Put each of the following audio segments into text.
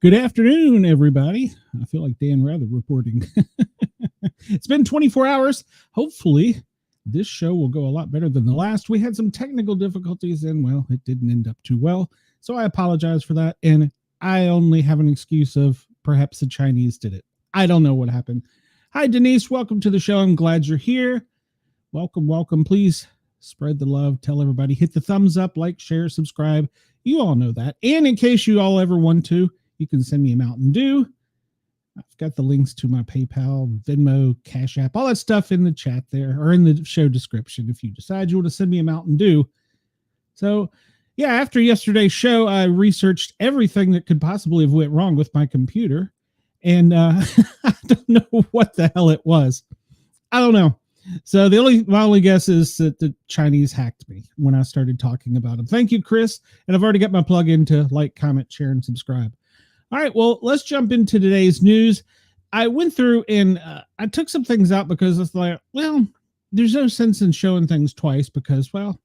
Good afternoon, everybody. I feel like Dan Rather reporting. It's been 24 hours. Hopefully, this show will go a lot better than the last. We had some technical difficulties, and, well, it didn't end up too well. So I apologize for that. And I only have an excuse of perhaps the Chinese did it. I don't know what happened. Hi, Denise. Welcome to the show. I'm glad you're here. Welcome, welcome. Please spread the love. Tell everybody. Hit the thumbs up, like, share, subscribe. You all know that. And in case you all ever want to, you can send me a Mountain Dew. I've got the links to my PayPal, Venmo, Cash App, all that stuff in the chat there or in the show description if you decide you want to send me a Mountain Dew. So, yeah, after yesterday's show, I researched everything that could possibly have went wrong with my computer. And I don't know what the hell it was. I don't know. So my only guess is that the Chinese hacked me when I started talking about them. Thank you, Chris. And I've already got my plug in to like, comment, share, and subscribe. All right, well, let's jump into today's news. I went through and I took some things out because it's like, well, there's no sense in showing things twice because, well,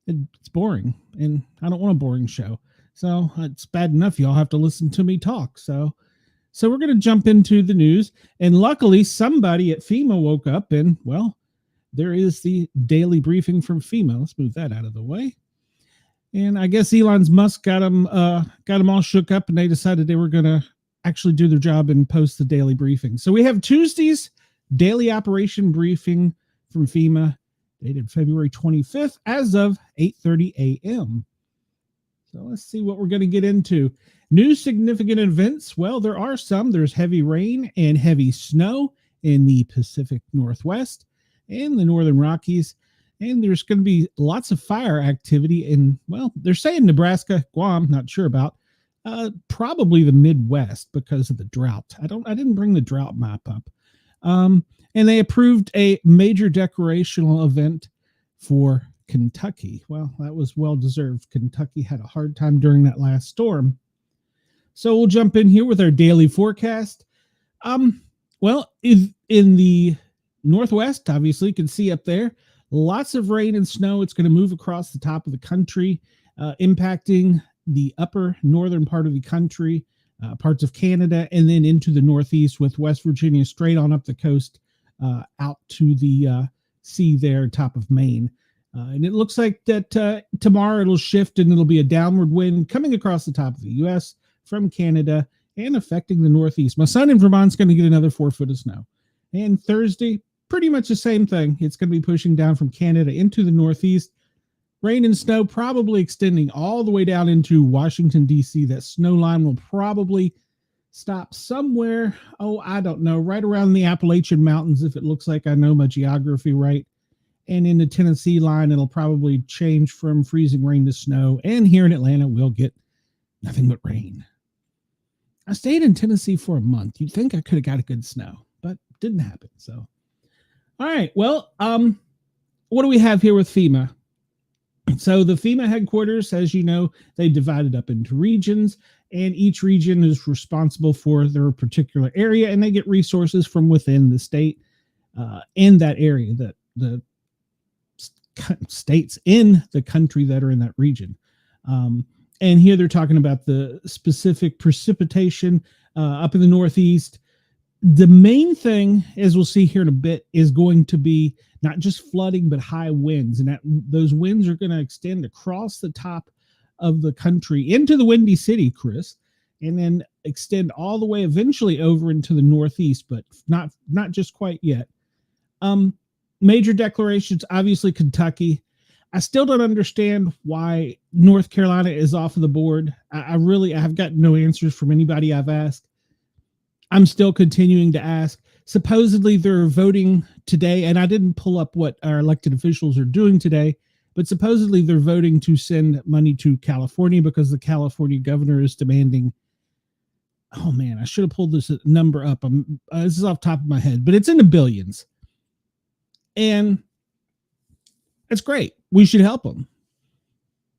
it's boring and I don't want a boring show. So it's bad enough y'all have to listen to me talk. So we're going to jump into the news. And luckily, somebody at FEMA woke up and, well, there is the daily briefing from FEMA. Let's move that out of the way. And I guess Elon Musk got them all shook up, and they decided they were going to actually do their job and post the daily briefing. So we have Tuesday's daily operation briefing from FEMA, dated February 25th, as of 8:30 a.m. So let's see what we're going to get into. New significant events. Well, there are some. There's heavy rain and heavy snow in the Pacific Northwest and the Northern Rockies. And there's going to be lots of fire activity in, well, they're saying Nebraska, Guam, not sure about, probably the Midwest because of the drought. I didn't bring the drought map up. And they approved a major declarational event for Kentucky. Well, that was well-deserved. Kentucky had a hard time during that last storm. So we'll jump in here with our daily forecast. Well, in the Northwest, obviously, you can see up there, lots of rain and snow. It's going to move across the top of the country, impacting the upper northern part of the country, parts of Canada, and then into the Northeast with West Virginia straight on up the coast out to the sea there, top of Maine. And it looks like that tomorrow it'll shift and it'll be a downward wind coming across the top of the U.S. from Canada and affecting the Northeast. My son in Vermont's going to get another 4 foot of snow. And Thursday, pretty much the same thing. It's going to be pushing down from Canada into the Northeast. Rain and snow probably extending all the way down into Washington, D.C. That snow line will probably stop somewhere, I don't know, right around the Appalachian Mountains, if it looks like I know my geography right. And in the Tennessee line, it'll probably change from freezing rain to snow. And here in Atlanta, we'll get nothing but rain. I stayed in Tennessee for a month. You'd think I could have got a good snow, but it didn't happen. So, all right. Well, what do we have here with FEMA? So the FEMA headquarters, as you know, they divided up into regions, and each region is responsible for their particular area, and they get resources from within the state in that area, the states in the country that are in that region. And here they're talking about the specific precipitation up in the Northeast. The main thing, as we'll see here in a bit, is going to be not just flooding, but high winds. And those winds are going to extend across the top of the country into the Windy City, Chris, and then extend all the way eventually over into the Northeast, but not just quite yet. Major declarations, obviously Kentucky. I still don't understand why North Carolina is off of the board. I have got no answers from anybody I've asked. I'm still continuing to ask. Supposedly they're voting today, and I didn't pull up what our elected officials are doing today, but supposedly they're voting to send money to California because the California governor is demanding, oh man, I should have pulled this number up. This is off the top of my head, but it's in the billions. And it's great. We should help them.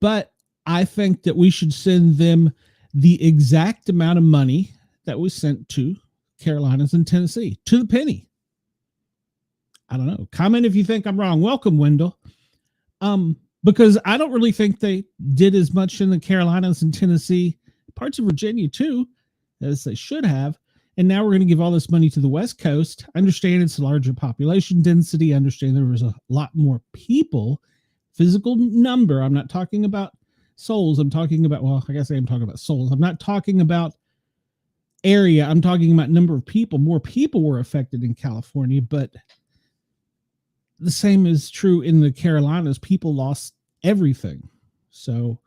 But I think that we should send them the exact amount of money that was sent to Carolinas and Tennessee, to the penny. I don't know. Comment if you think I'm wrong. Welcome, Wendell. Because I don't really think they did as much in the Carolinas and Tennessee parts of Virginia too, as they should have. And now we're going to give all this money to the West Coast. I understand it's a larger population density. I understand there was a lot more people, physical number. I'm not talking about souls. I'm talking about, well, I guess I am talking about souls. I'm not talking about area. I'm talking about number of people. More people were affected in California, but the same is true in the Carolinas. People lost everything. So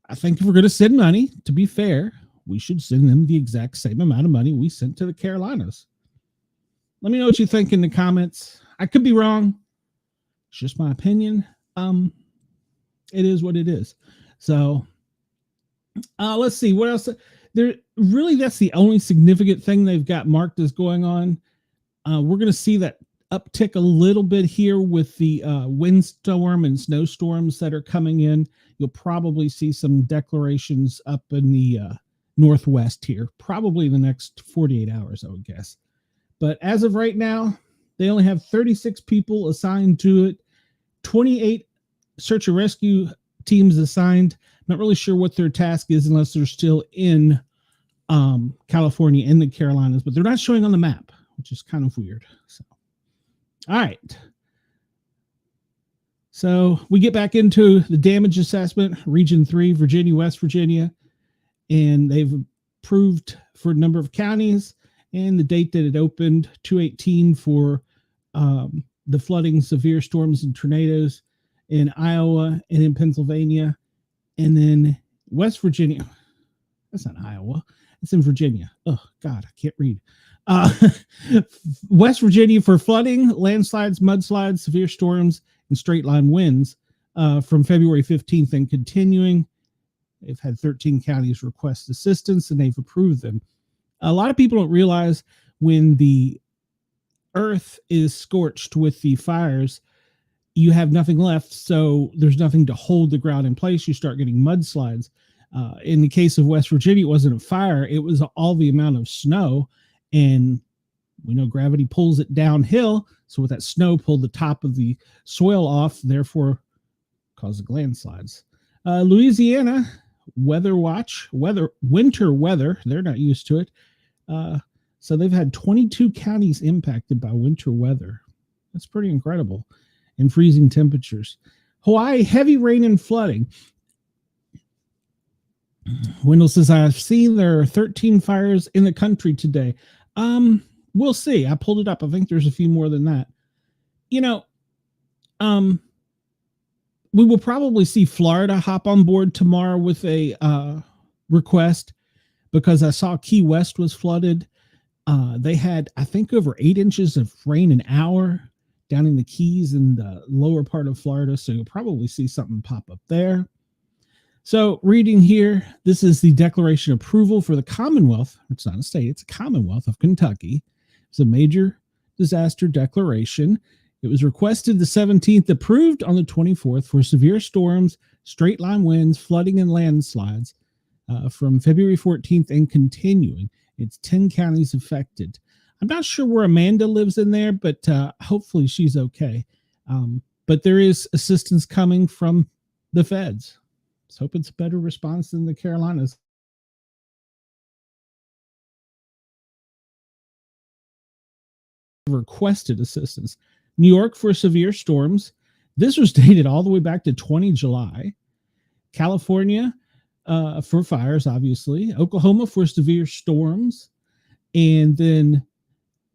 I think if we're going to send money, to be fair, we should send them the exact same amount of money we sent to the Carolinas. Let me know what you think in the comments. I could be wrong. It's just my opinion. It is what it is. So let's see what else. That's the only significant thing they've got marked as going on. We're going to see that uptick a little bit here with the windstorm and snowstorms that are coming in. You'll probably see some declarations up in the northwest here, probably in the next 48 hours, I would guess. But as of right now, they only have 36 people assigned to it, 28 search and rescue teams assigned. Not really sure what their task is unless they're still in California and the Carolinas, but they're not showing on the map, which is kind of weird. So, all right. So we get back into the damage assessment, Region 3, Virginia, West Virginia, and they've approved for a number of counties and the date that it opened, 2/18, for the flooding, severe storms and tornadoes in Iowa and in Pennsylvania. And then West Virginia. That's not Iowa. It's in Virginia. Oh, God, I can't read. West Virginia for flooding, landslides, mudslides, severe storms, and straight line winds from February 15th and continuing. They've had 13 counties request assistance, and they've approved them. A lot of people don't realize when the earth is scorched with the fires, you have nothing left, so there's nothing to hold the ground in place. You start getting mudslides. In the case of West Virginia, it wasn't a fire. It was all the amount of snow, and we know gravity pulls it downhill. So with that snow, pulled the top of the soil off, therefore caused landslides. Louisiana, winter weather. They're not used to it. So they've had 22 counties impacted by winter weather. That's pretty incredible. And freezing temperatures. Hawaii, heavy rain and flooding. Wendell says, I've seen there are 13 fires in the country today. We'll see. I pulled it up. I think there's a few more than that. You know, we will probably see Florida hop on board tomorrow with a request, because I saw Key West was flooded. They had, I think, over 8 inches of rain an hour down in the Keys and the lower part of Florida. So you'll probably see something pop up there. So reading here, this is the declaration of approval for the Commonwealth. It's not a state, it's a Commonwealth of Kentucky. It's a major disaster declaration. It was requested the 17th, approved on the 24th for severe storms, straight line winds, flooding, and landslides from February 14th and continuing. It's 10 counties affected. I'm not sure where Amanda lives in there, but hopefully she's okay. But there is assistance coming from the feds. Let's hope it's a better response than the Carolinas. Requested assistance. New York for severe storms. This was dated all the way back to 20 July. California for fires, obviously. Oklahoma for severe storms. And then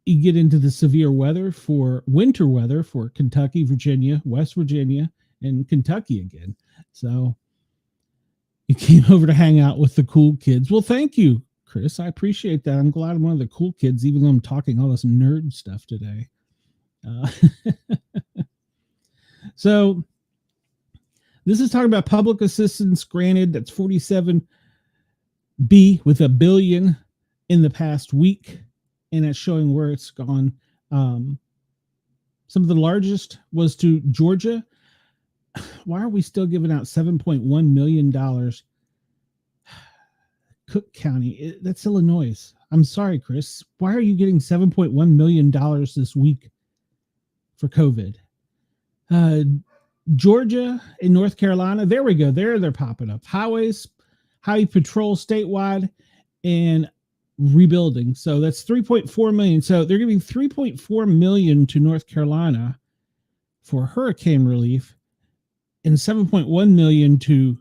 you get into the severe weather for winter weather for Kentucky, Virginia, West Virginia, and Kentucky again. So you came over to hang out with the cool kids. Well, thank you, Chris. I appreciate that. I'm glad I'm one of the cool kids, even though I'm talking all this nerd stuff today. So this is talking about public assistance granted. That's 47B with $1 billion in the past week. And it's showing where it's gone. Some of the largest was to Georgia. Why are we still giving out $7.1 million? Cook County, that's Illinois. I'm sorry, Chris. Why are you getting $7.1 million this week for COVID? Georgia and North Carolina, there we go. They're popping up. Highways, highway patrol statewide, and rebuilding. So that's 3.4 million. So they're giving 3.4 million to North Carolina for hurricane relief and 7.1 million to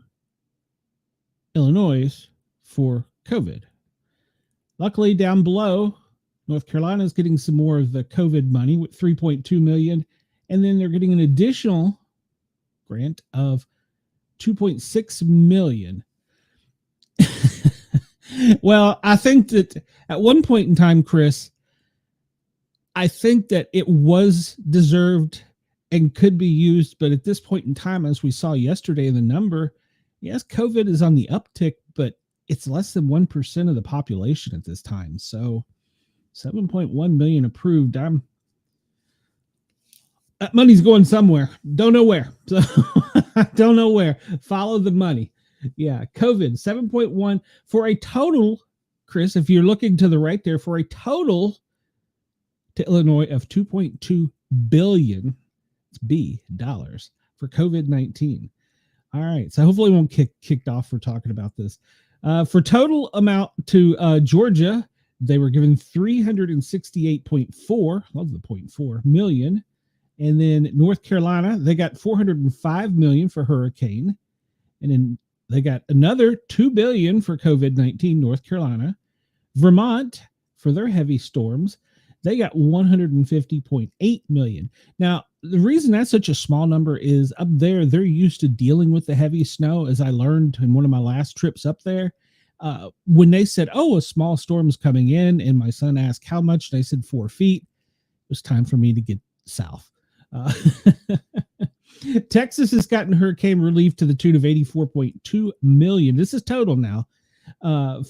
Illinois for COVID. Luckily, down below, North Carolina is getting some more of the COVID money with 3.2 million, and then they're getting an additional grant of 2.6 million. Well, I think that at one point in time, Chris, I think that it was deserved and could be used, but at this point in time, as we saw yesterday in the number, yes, COVID is on the uptick, but it's less than 1% of the population at this time. So 7.1 million approved. That money's going somewhere. Don't know where. So don't know where. Follow the money. Yeah, COVID 7.1 for a total, Chris, if you're looking to the right there, for a total to Illinois of 2.2 billion, it's B, dollars for COVID-19. All right, so hopefully we won't kicked off for talking about this. For total amount to Georgia, they were given 368.4, love the 0.4 million. And then North Carolina, they got 405 million for hurricane. And then they got another 2 billion for COVID-19, North Carolina. Vermont, for their heavy storms, they got 150.8 million. Now, the reason that's such a small number is up there, they're used to dealing with the heavy snow, as I learned in one of my last trips up there. When they said, oh, a small storm's coming in, and my son asked how much, and I said 4 feet, it was time for me to get south. Texas has gotten hurricane relief to the tune of 84.2 million. This is total now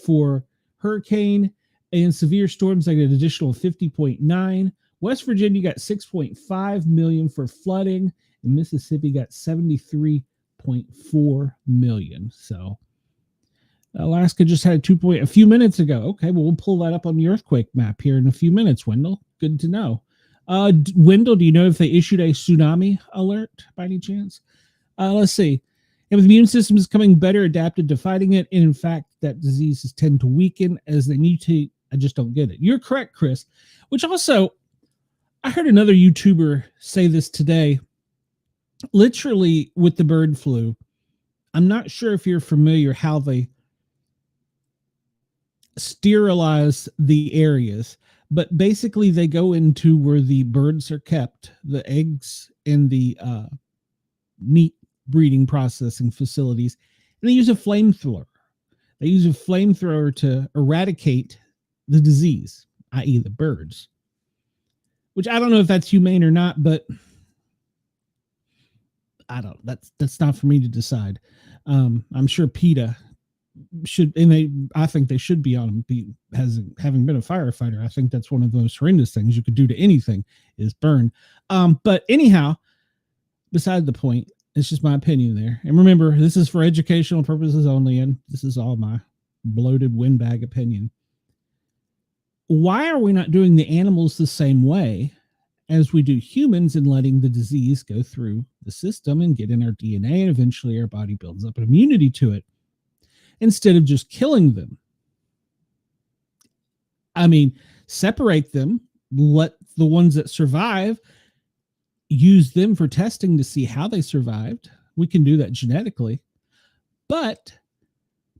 for hurricane and severe storms. They get an additional 50.9. West Virginia got 6.5 million for flooding, and Mississippi got 73.4 million. So Alaska just had a few minutes ago. Okay, well, we'll pull that up on the earthquake map here in a few minutes, Wendell. Good to know. Wendell, do you know if they issued a tsunami alert by any chance? Let's see. And the immune system is becoming better adapted to fighting it. And in fact, that diseases tend to weaken as they mutate. I just don't get it. You're correct, Chris. Which also, I heard another YouTuber say this today. Literally with the bird flu, I'm not sure if you're familiar how they sterilize the areas. But basically, they go into where the birds are kept, the eggs in the meat breeding processing facilities, and they use a flamethrower. They use a flamethrower to eradicate the disease, i.e. the birds. Which I don't know if that's humane or not, but I don't. That's not for me to decide. I'm sure PETA should, and I think they should be on them. Having been a firefighter, I think that's one of the most horrendous things you could do to anything is burn. But anyhow, beside the point, it's just my opinion there. And remember, this is for educational purposes only, and this is all my bloated windbag opinion. Why are we not doing the animals the same way as we do humans and letting the disease go through the system and get in our DNA, and eventually our body builds up an immunity to it, instead of just killing them? I mean, separate them, let the ones that survive, use them for testing to see how they survived. We can do that genetically. But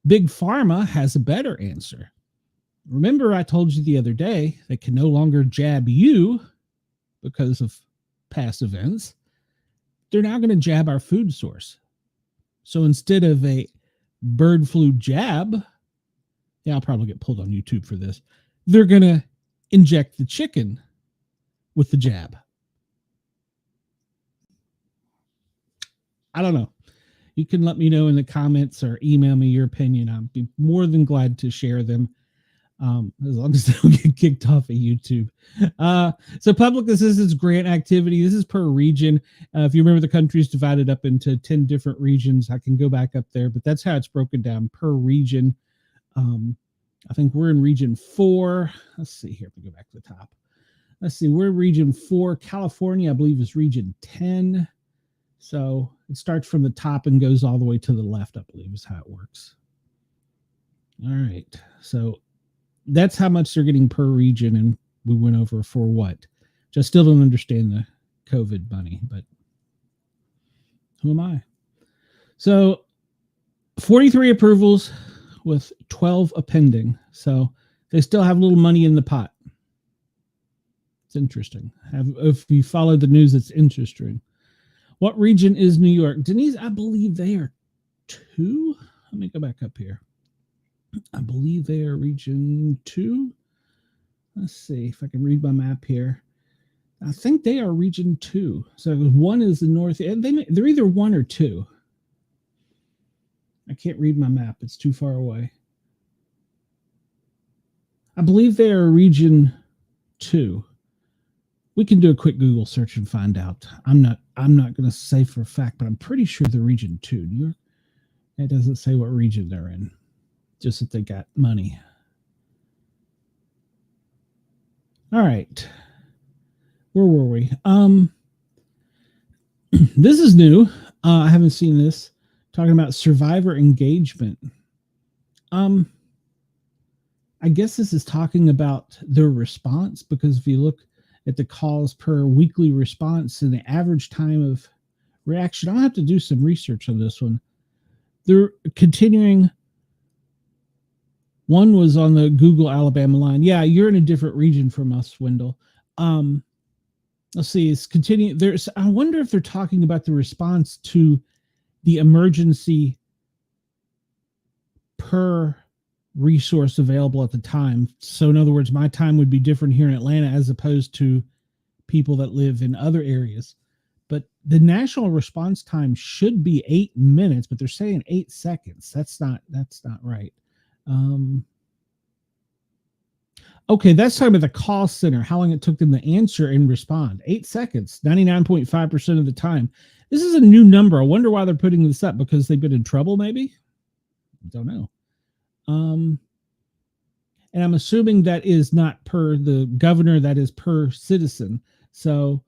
Big Pharma has a better answer. Remember, I told you the other day they can no longer jab you because of past events. They're now going to jab our food source. So instead of a bird flu jab, yeah, I'll probably get pulled on YouTube for this, they're going to inject the chicken with the jab. I don't know. You can let me know in the comments or email me your opinion. I'd be more than glad to share them, as long as they don't get kicked off of YouTube. So public assistance grant activity, this is per region. If you remember, the country is divided up into 10 different regions. I can go back up there, but that's how it's broken down per region. I think we're in region 4. Let's see here. If we go back to the top. Let's see. We're in region 4. California, I believe, is region 10. So it starts from the top and goes all the way to the left, I believe, is how it works. All right. So that's how much they're getting per region. And we went over for what? Just still don't understand the COVID money, but who am I? So 43 approvals with 12 pending. So they still have a little money in the pot. It's interesting. If you follow the news, it's interesting. What region is New York? Denise, I believe they are 2. Let me go back up here. I believe they are region 2. Let's see if I can read my map here. I think they are region 2. So 1 is the north. They're either 1 or 2. I can't read my map. It's too far away. I believe they are region 2. We can do a quick Google search and find out. I'm not going to say for a fact, but I'm pretty sure they're region 2. New York. It doesn't say what region they're in. Just that they got money. All right. Where were we? This is new. I haven't seen this. Talking about survivor engagement. I guess this is talking about their response, because if you look at the calls per weekly response and the average time of reaction, I'll have to do some research on this one. They're continuing. One was on the Google Alabama line. Yeah, you're in a different region from us, Wendell. Let's see, it's continuing. I wonder if they're talking about the response to the emergency per resource available at the time. So in other words, my time would be different here in Atlanta as opposed to people that live in other areas. But the national response time should be 8 minutes, but they're saying 8 seconds. That's not right. Okay, that's talking about the call center, how long it took them to answer and respond. 8 seconds, 99.5% of the time. This is a new number. I wonder why they're putting this up, because they've been in trouble, maybe? Don't know. And I'm assuming that is not per the governor, that is per citizen. So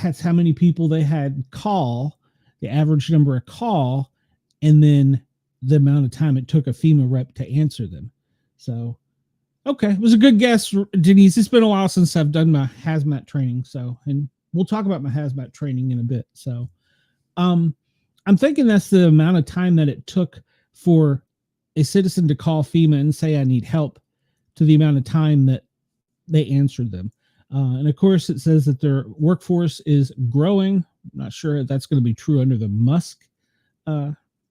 that's how many people they had call, the average number of call, and then the amount of time it took a FEMA rep to answer them. So, okay, it was a good guess, Denise. It's been a while since I've done my hazmat training. So, and we'll talk about my hazmat training in a bit. So, I'm thinking that's the amount of time that it took for a citizen to call FEMA and say, I need help, to the amount of time that they answered them. And of course, it says that their workforce is growing. I'm not sure if that's going to be true under the Musk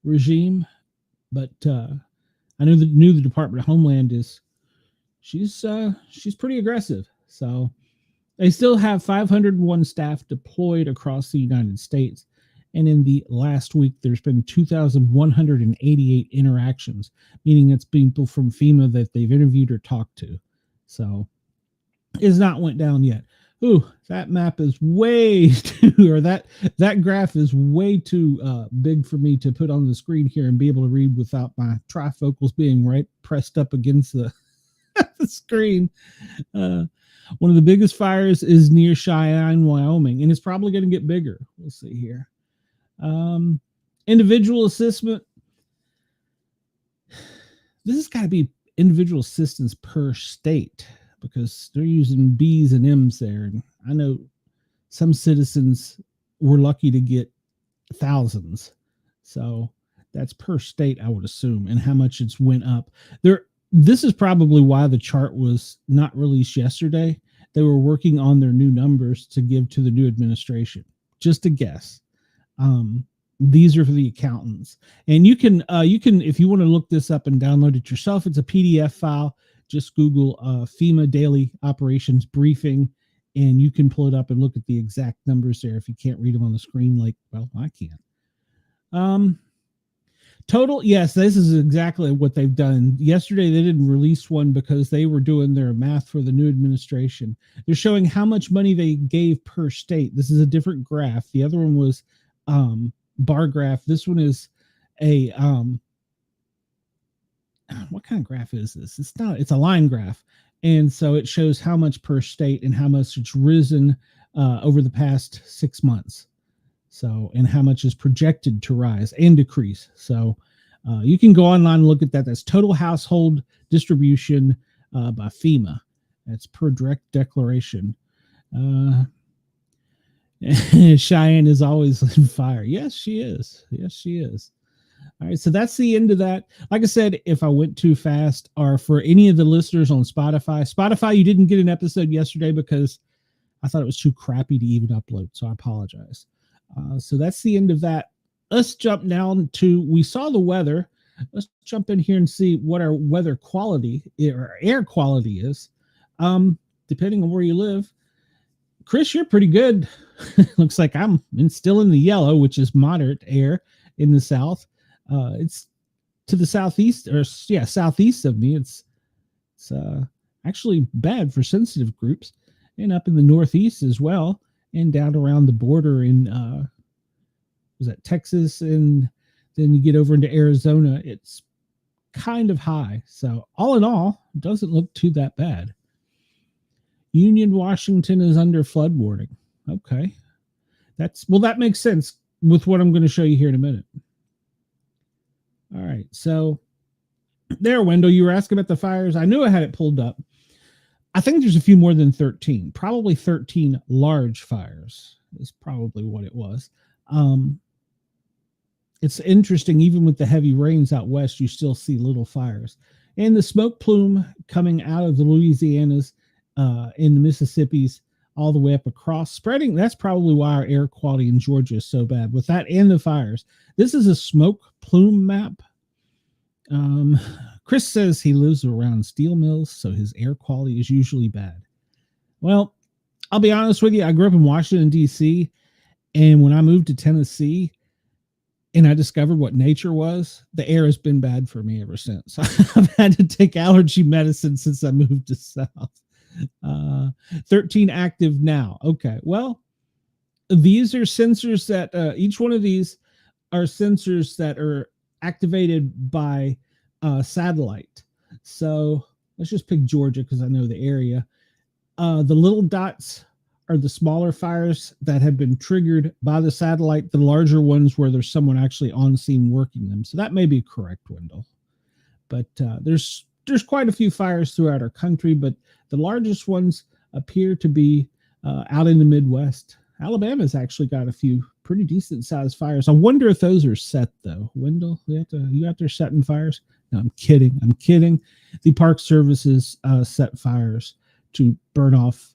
regime, but I knew the Department of Homeland she's pretty aggressive. So they still have 501 staff deployed across the United States. And in the last week, there's been 2,188 interactions, meaning it's people from FEMA that they've interviewed or talked to. So it's not went down yet. Ooh, that map is way too, or that graph is way too big for me to put on the screen here and be able to read without my trifocals being right pressed up against the, the screen. One of the biggest fires is near Cheyenne, Wyoming, and it's probably going to get bigger. We'll see here. Individual assessment. This has got to be individual assistance per state, because they're using B's and M's there. And I know some citizens were lucky to get thousands. So that's per state, I would assume, and how much it's went up. This is probably why the chart was not released yesterday. They were working on their new numbers to give to the new administration. Just a guess. These are for the accountants. And you can, if you want to look this up and download it yourself, it's a PDF file. Just Google FEMA Daily Operations Briefing, and you can pull it up and look at the exact numbers there if you can't read them on the screen like, well, I can't. Total, yes, this is exactly what they've done. Yesterday, they didn't release one because they were doing their math for the new administration. They're showing how much money they gave per state. This is a different graph. The other one was bar graph. This one is a what kind of graph is this? It's a line graph. And so it shows how much per state and how much it's risen over the past 6 months. So, and how much is projected to rise and decrease. So You can go online and look at that. That's total household distribution by FEMA. That's per direct declaration. Cheyenne is always on fire. Yes, she is. Yes, she is. All right, so that's the end of that. Like I said, if I went too fast, or for any of the listeners on Spotify, you didn't get an episode yesterday because I thought it was too crappy to even upload, so I apologize. So that's the end of that. Let's jump down to, we saw the weather. Let's jump in here and see what our weather quality or air quality is, depending on where you live. Chris, you're pretty good. Looks like I'm still in the yellow, which is moderate air in the south. It's to the southeast, or southeast of me. It's actually bad for sensitive groups, and up in the northeast as well, and down around the border in was that Texas, and then you get over into Arizona. It's kind of high. So all in all, it doesn't look too that bad. Union, Washington is under flood warning. Okay. That makes sense with what I'm going to show you here in a minute. All right. So there, Wendell, you were asking about the fires. I knew I had it pulled up. I think there's a few more than 13, probably 13 large fires is probably what it was. It's interesting, even with the heavy rains out west, you still see little fires. And the smoke plume coming out of the Louisianas, in the Mississippi's, all the way up across, spreading. That's probably why our air quality in Georgia is so bad, with that and the fires. This is a smoke plume map. Chris says he lives around steel mills, so his air quality is usually bad. Well, I'll be honest with you. I grew up in Washington, D.C., and when I moved to Tennessee and I discovered what nature was, the air has been bad for me ever since. I've had to take allergy medicine since I moved to South. 13 active now. Okay, well, these are sensors that each one of these are sensors that are activated by satellite. So let's just pick Georgia because I know the area. The little dots are the smaller fires that have been triggered by the satellite. The larger ones where there's someone actually on scene working them. So that may be correct, Wendell. But there's quite a few fires throughout our country, but the largest ones appear to be out in the Midwest. Alabama's actually got a few pretty decent sized fires. I wonder if those are set though. Wendell, you out there setting fires? No, I'm kidding. The Park Services set fires to burn off.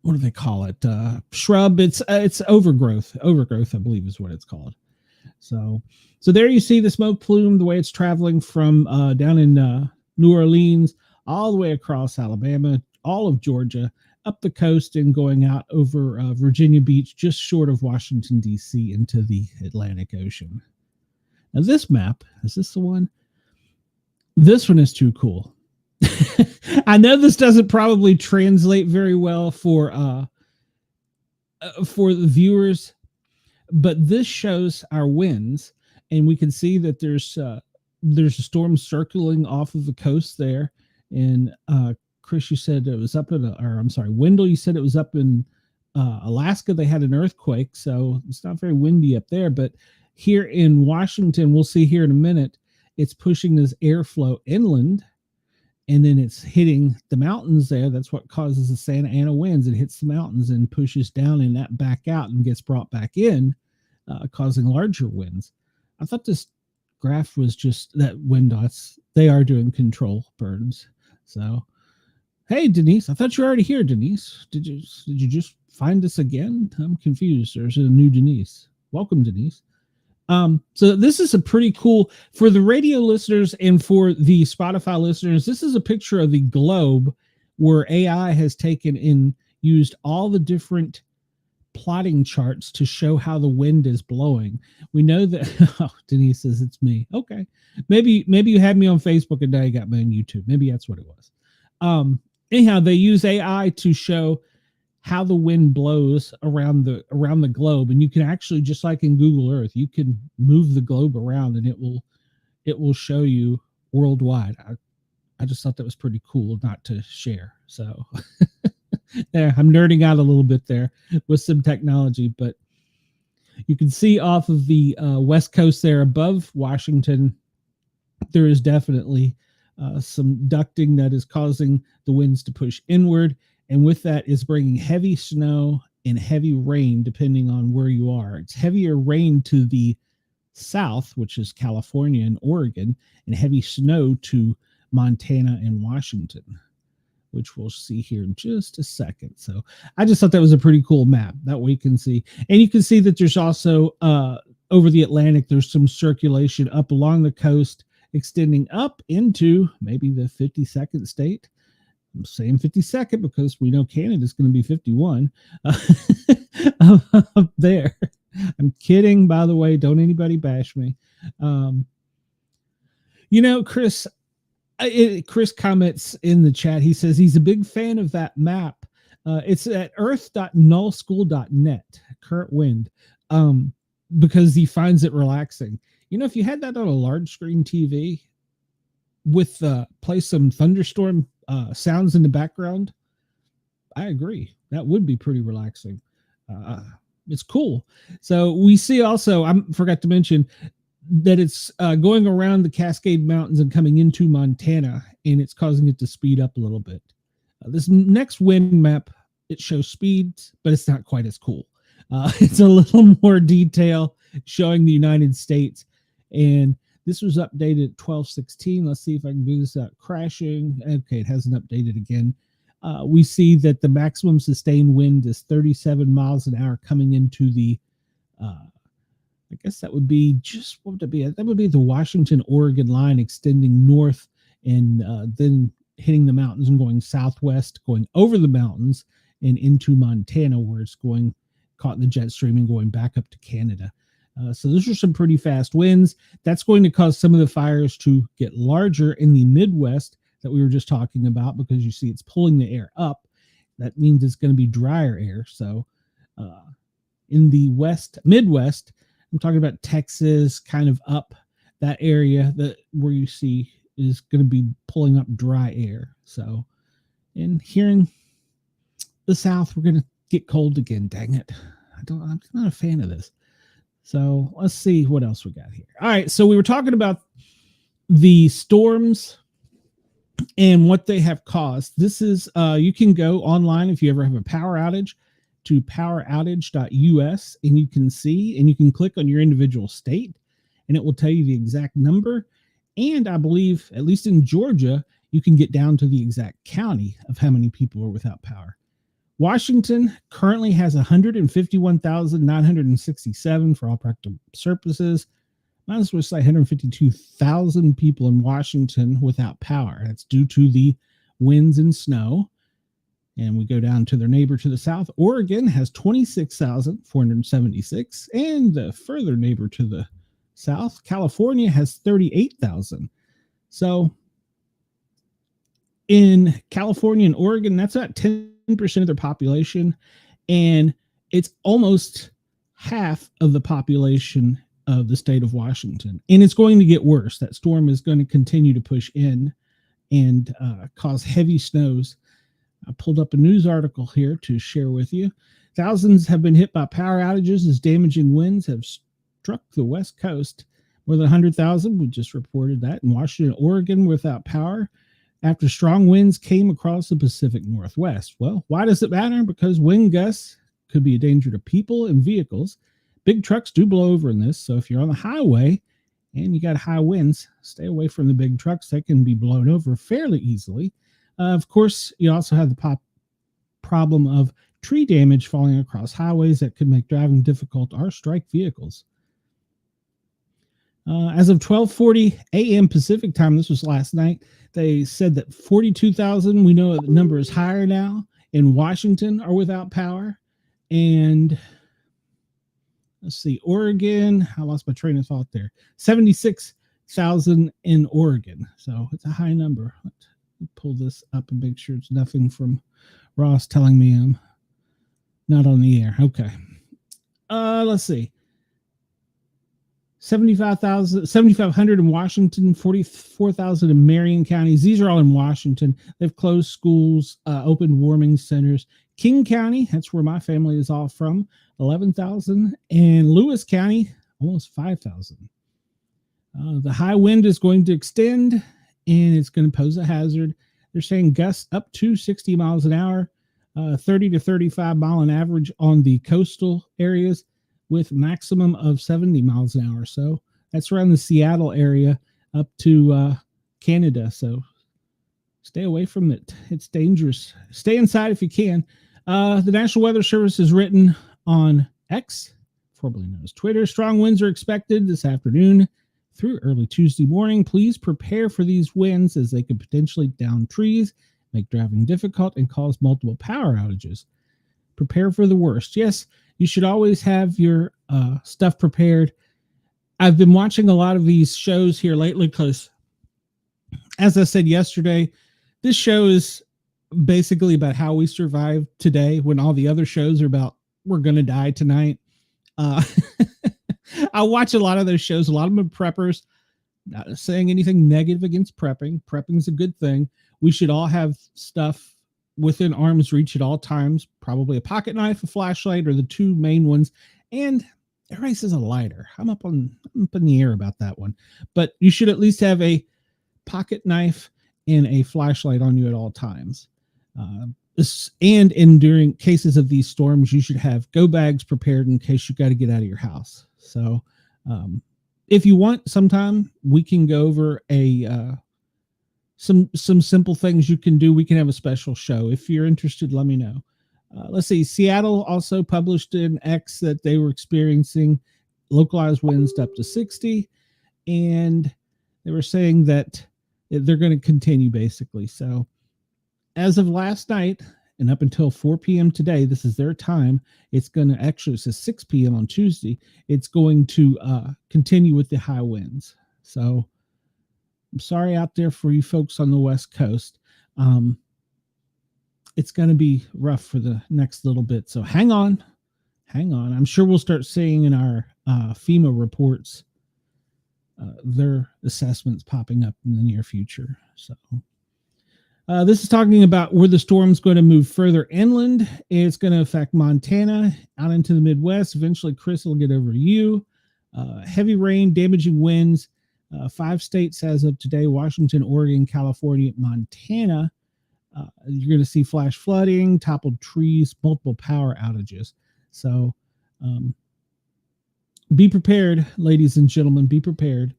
What do they call it? Shrub. It's overgrowth. Overgrowth, I believe, is what it's called. So there you see the smoke plume, the way it's traveling from down in New Orleans all the way across Alabama, all of Georgia, up the coast, and going out over Virginia Beach, just short of Washington, D.C., into the Atlantic Ocean. Now, this map, is this the one? This one is too cool. I know this doesn't probably translate very well for the viewers, but this shows our winds, and we can see that there's a storm circling off of the coast there. And Chris, you said it was up in, Wendell, you said it was up in Alaska. They had an earthquake, so it's not very windy up there. But here in Washington, we'll see here in a minute, it's pushing this airflow inland, and then it's hitting the mountains there. That's what causes the Santa Ana winds. It hits the mountains and pushes down, and that back out and gets brought back in, causing larger winds. I thought this graph was just that wind dots. They are doing control burns. So, hey, Denise, I thought you were already here, Denise. Did you just find us again? I'm confused. There's a new Denise. Welcome, Denise. So this is a pretty cool, for the radio listeners and for the Spotify listeners, this is a picture of the globe where AI has taken and used all the different plotting charts to show how the wind is blowing. We know that oh, Denise says it's me. Okay. Maybe you had me on Facebook and now you got me on YouTube. Maybe that's what it was. Anyhow, they use AI to show how the wind blows around the globe, and you can actually, just like in Google Earth, you can move the globe around and it will show you worldwide. I just thought that was pretty cool not to share. So there, I'm nerding out a little bit there with some technology, but You can see off of the west coast there above Washington, there is definitely some ducting that is causing the winds to push inward. And with that is bringing heavy snow and heavy rain, depending on where you are. It's heavier rain to the south, which is California and Oregon, and heavy snow to Montana and Washington, which we'll see here in just a second. So I just thought that was a pretty cool map. That way you can see. And you can see that there's also over the Atlantic, there's some circulation up along the coast, extending up into maybe the 52nd state. I'm saying 52nd because we know Canada's going to be 51 up there. I'm kidding, by the way. Don't anybody bash me. Chris comments in the chat. He says he's a big fan of that map. It's at earth.nullschool.net, current wind, because he finds it relaxing. If you had that on a large screen TV with play some thunderstorm sounds in the background, I agree. That would be pretty relaxing. It's cool. So we see also, I forgot to mention that it's going around the Cascade Mountains and coming into Montana, and it's causing it to speed up a little bit. This next wind map, it shows speeds, but it's not quite as cool. It's a little more detail showing the United States. And this was updated at 12:16. Let's see if I can do this without crashing. Okay, it hasn't updated again. We see that the maximum sustained wind is 37 miles an hour coming into the, I guess that would be just, what would it be? That would be the Washington-Oregon line extending north and then hitting the mountains and going southwest, going over the mountains and into Montana, where it's going, caught in the jet stream and going back up to Canada. So those are some pretty fast winds. That's going to cause some of the fires to get larger in the Midwest that we were just talking about, because you see it's pulling the air up. That means it's going to be drier air. So in the Midwest, I'm talking about Texas, kind of up that area that where you see is going to be pulling up dry air. So, and here in the South, we're going to get cold again. Dang it. I'm not a fan of this. So let's see what else we got here. All right. So we were talking about the storms and what they have caused. This is, you can go online if you ever have a power outage to poweroutage.us, and you can see, and you can click on your individual state, and it will tell you the exact number. And I believe, at least in Georgia, you can get down to the exact county of how many people are without power. Washington currently has 151,967 for all practical purposes. Might as well say 152,000 people in Washington without power. That's due to the winds and snow. And we go down to their neighbor to the south. Oregon has 26,476. And the further neighbor to the south, California, has 38,000. So in California and Oregon, that's about 10% of their population. And it's almost half of the population of the state of Washington. And it's going to get worse. That storm is going to continue to push in and cause heavy snows. I pulled up a news article here to share with you. Thousands have been hit by power outages as damaging winds have struck the West Coast. More than 100,000, we just reported that, in Washington, Oregon, without power after strong winds came across the Pacific Northwest. Well, why does it matter? Because wind gusts could be a danger to people and vehicles. Big trucks do blow over in this, so if you're on the highway and you got high winds, stay away from the big trucks. That can be blown over fairly easily. Of course, you also have the problem of tree damage falling across highways that could make driving difficult or strike vehicles. As of 12:40 a.m. Pacific time, this was last night, they said that 42,000, we know the number is higher now, in Washington are without power. And let's see, Oregon, I lost my train of thought there, 76,000 in Oregon. So it's a high number. Let's pull this up and make sure it's nothing from Ross telling me I'm not on the air. Okay. Let's see. 7,500 in Washington, 44,000 in Marion counties. These are all in Washington. They've closed schools, opened warming centers, King County, that's where my family is all from, 11,000. And Lewis County, almost 5,000. The high wind is going to extend, and it's going to pose a hazard. They're saying gusts up to 60 miles an hour, 30 to 35 mile an average on the coastal areas, with maximum of 70 miles an hour. So that's around the Seattle area up to Canada. So stay away from it. It's dangerous. Stay inside if you can. The National Weather Service has written on X, formerly known as Twitter, strong winds are expected this afternoon through early Tuesday morning. Please prepare for these winds as they could potentially down trees, make driving difficult, and cause multiple power outages. Prepare for the worst. Yes, you should always have your stuff prepared. I've been watching a lot of these shows here lately because, as I said yesterday, this show is basically about how we survive today when all the other shows are about we're going to die tonight. I watch a lot of those shows. A lot of them are preppers. Not saying anything negative against prepping. Prepping is a good thing. We should all have stuff within arm's reach at all times. Probably a pocket knife, a flashlight, or the two main ones. And everybody says a lighter. I'm up in the air about that one. But you should at least have a pocket knife and a flashlight on you at all times. And during cases of these storms, you should have go bags prepared in case you got to get out of your house. So if you want, sometime we can go over some simple things you can do. We can have a special show. If you're interested, let me know. Let's see. Seattle also published in X that they were experiencing localized winds up to 60. And they were saying that they're going to continue basically. So as of last night and up until 4 p.m. today, this is their time. It's going to actually, it says 6 p.m. on Tuesday. It's going to continue with the high winds. So I'm sorry out there for you folks on the West Coast. It's going to be rough for the next little bit. So hang on. I'm sure we'll start seeing in our FEMA reports their assessments popping up in the near future. So this is talking about where the storm's going to move further inland. It's going to affect Montana out into the Midwest. Eventually, Chris will get over to you. Heavy rain, damaging winds. 5 states as of today: Washington, Oregon, California, Montana. You're going to see flash flooding, toppled trees, multiple power outages. So be prepared, ladies and gentlemen. Be prepared.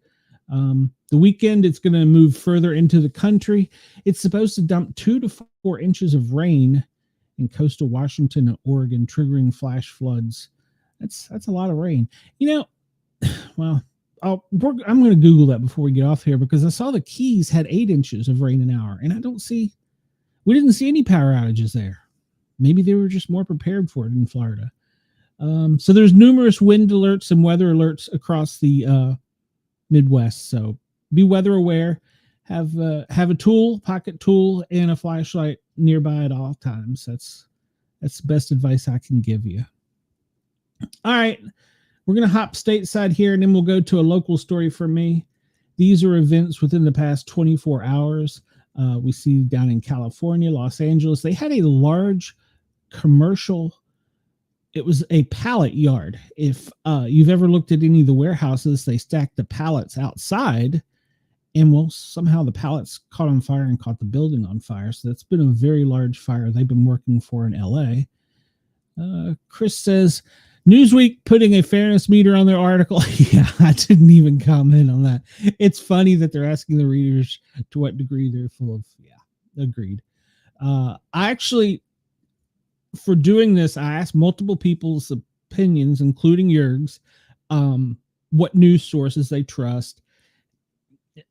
The weekend, it's going to move further into the country. It's supposed to dump 2 to 4 inches of rain in coastal Washington and Oregon, triggering flash floods. That's a lot of rain. You know, well, I'm going to Google that before we get off here, because I saw the Keys had 8 inches of rain an hour, and we didn't see any power outages there. Maybe they were just more prepared for it in Florida. So there's numerous wind alerts and weather alerts across the Midwest. So be weather aware. Have a tool, pocket tool, and a flashlight nearby at all times. That's the best advice I can give you. All right, we're gonna hop stateside here, and then we'll go to a local story for me. These are events within the past 24 hours. We see down in California, Los Angeles, they had a large commercial. It was a pallet yard. If you've ever looked at any of the warehouses, they stack the pallets outside, and well, somehow the pallets caught on fire and caught the building on fire. So that's been a very large fire they've been working for in LA. Chris says, Newsweek putting a fairness meter on their article. Yeah, I didn't even comment on that. It's funny that they're asking the readers to what degree they're full of. Yeah, agreed. I actually, for doing this, I asked multiple people's opinions, including Jurg's, what news sources they trust.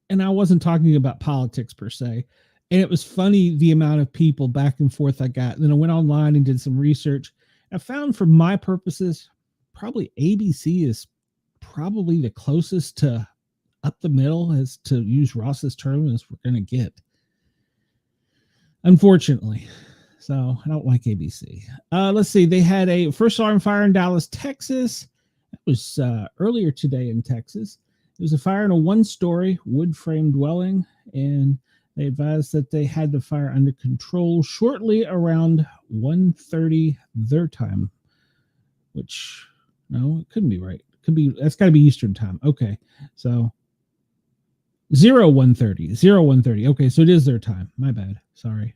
And I wasn't talking about politics per se. And it was funny the amount of people back and forth I got. Then I went online and did some research. I found, for my purposes, probably ABC is probably the closest to up the middle, as to use Ross's term, as we're going to get. Unfortunately. So I don't like ABC. Let's see. They had a first alarm fire in Dallas, Texas. That was earlier today in Texas. It was a fire in a 1-story wood frame dwelling, and They advised that they had the fire under control shortly around 1:30 their time, which, no, it couldn't be right. It could be, that's got to be Eastern time. Okay, so 1:30. Okay, so it is their time. My bad. Sorry.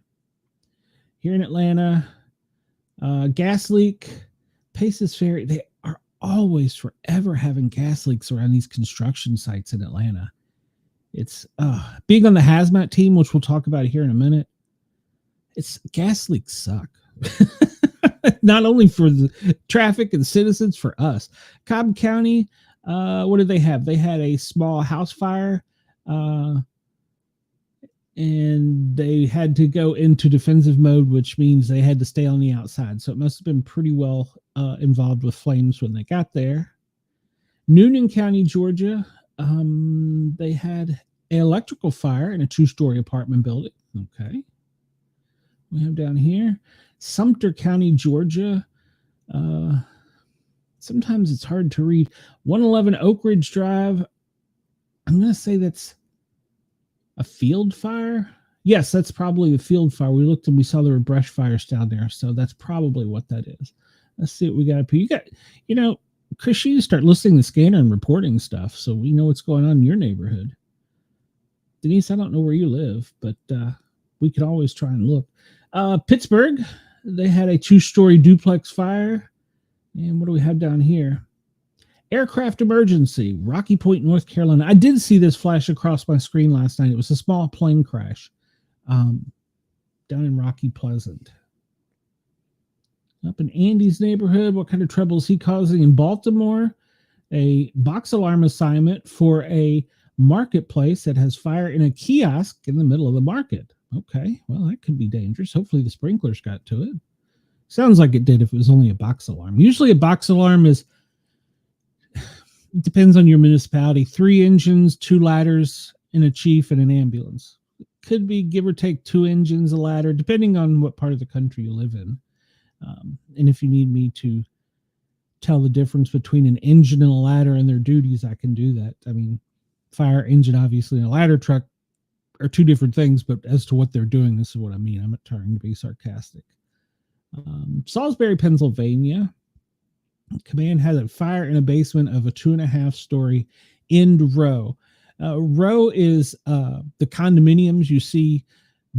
Here in Atlanta, gas leak, Paces Ferry. They are always forever having gas leaks around these construction sites in Atlanta. It's being on the hazmat team, which we'll talk about here in a minute. It's gas leaks suck. Not only for the traffic and citizens, for us. Cobb County, what did they have? They had a small house fire, and they had to go into defensive mode, which means they had to stay on the outside. So it must have been pretty well involved with flames when they got there. Noonan County, Georgia, they had an electrical fire in a 2-story apartment building. Okay. We have down here Sumter County, Georgia. Sometimes it's hard to read. 111 Oak Ridge Drive. I'm going to say that's a field fire. Yes, that's probably the field fire. We looked and we saw there were brush fires down there. So that's probably what that is. Let's see what we got up here. You got, Chris, you start listing the scanner and reporting stuff so we know what's going on in your neighborhood. Denise, I don't know where you live, but we could always try and look. Pittsburgh, they had a 2-story duplex fire. And what do we have down here? Aircraft emergency, Rocky Point, North Carolina. I did see this flash across my screen last night. It was a small plane crash down in Rocky Pleasant. Up in Andy's neighborhood, what kind of trouble is he causing in Baltimore? A box alarm assignment for a marketplace that has fire in a kiosk in the middle of the market. Okay, well, that could be dangerous. Hopefully the sprinklers got to it. Sounds like it did if it was only a box alarm. Usually a box alarm is, depends on your municipality, 3 engines, 2 ladders, and a chief and an ambulance. Could be give or take 2 engines, a ladder, depending on what part of the country you live in. And if you need me to tell the difference between an engine and a ladder and their duties, I can do that. I mean, fire engine, obviously, and a ladder truck are 2 different things, but as to what they're doing, this is what I mean. I'm not trying to be sarcastic. Salisbury, Pennsylvania. Command had a fire in a basement of a 2.5-story end row. Row is the condominiums you see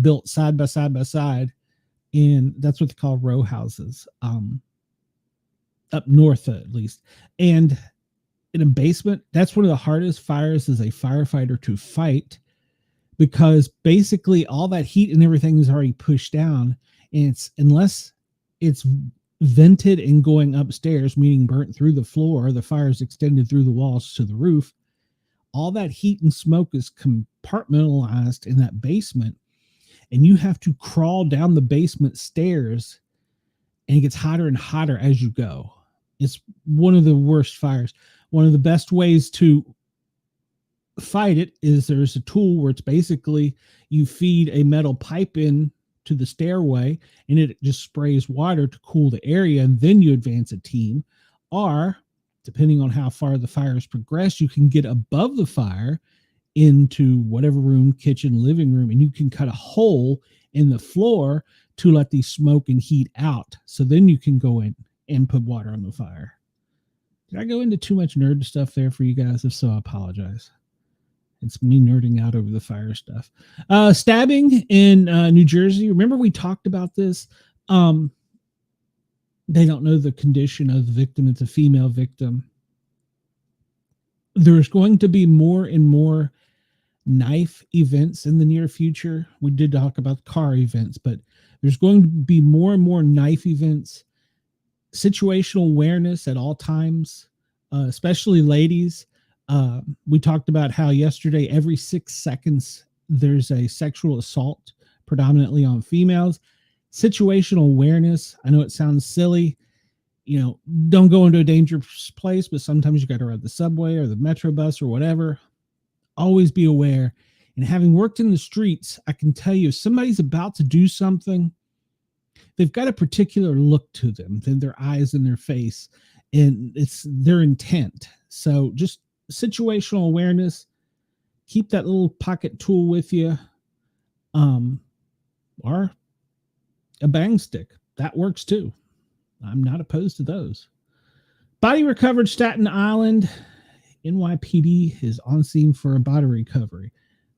built side by side by side, and that's what they call row houses, up north at least. And in a basement, that's one of the hardest fires as a firefighter to fight, because basically all that heat and everything is already pushed down, and it's, unless it's vented and going upstairs, meaning burnt through the floor, the fire is extended through the walls to the roof, all that heat and smoke is compartmentalized in that basement, and you have to crawl down the basement stairs, and it gets hotter and hotter as you go. It's one of the worst fires. One of the best ways to fight it is there's a tool where it's basically you feed a metal pipe in to the stairway and it just sprays water to cool the area, and then you advance a team. Or depending on how far the fire has progressed, you can get above the fire into whatever room, kitchen, living room, and you can cut a hole in the floor to let the smoke and heat out. So then you can go in and put water on the fire. Did I go into too much nerd stuff there for you guys? If so, I apologize. It's me nerding out over the fire stuff. Stabbing in New Jersey. Remember we talked about this? They don't know the condition of the victim. It's a female victim. There's going to be more and more knife events in the near future. We did talk about car events, but there's going to be more and more knife events. Situational awareness at all times, especially ladies. We talked about how yesterday, every 6 seconds, there's a sexual assault, predominantly on females. Situational awareness. I know it sounds silly. Don't go into a dangerous place, but sometimes you got to ride the subway or the metro bus or whatever. Always be aware. And having worked in the streets, I can tell you, if somebody's about to do something, they've got a particular look to them, then their eyes and their face, and it's their intent. So just situational awareness, keep that little pocket tool with you. or a bang stick. That works too. I'm not opposed to those. Body recovered, Staten Island. NYPD is on scene for a body recovery.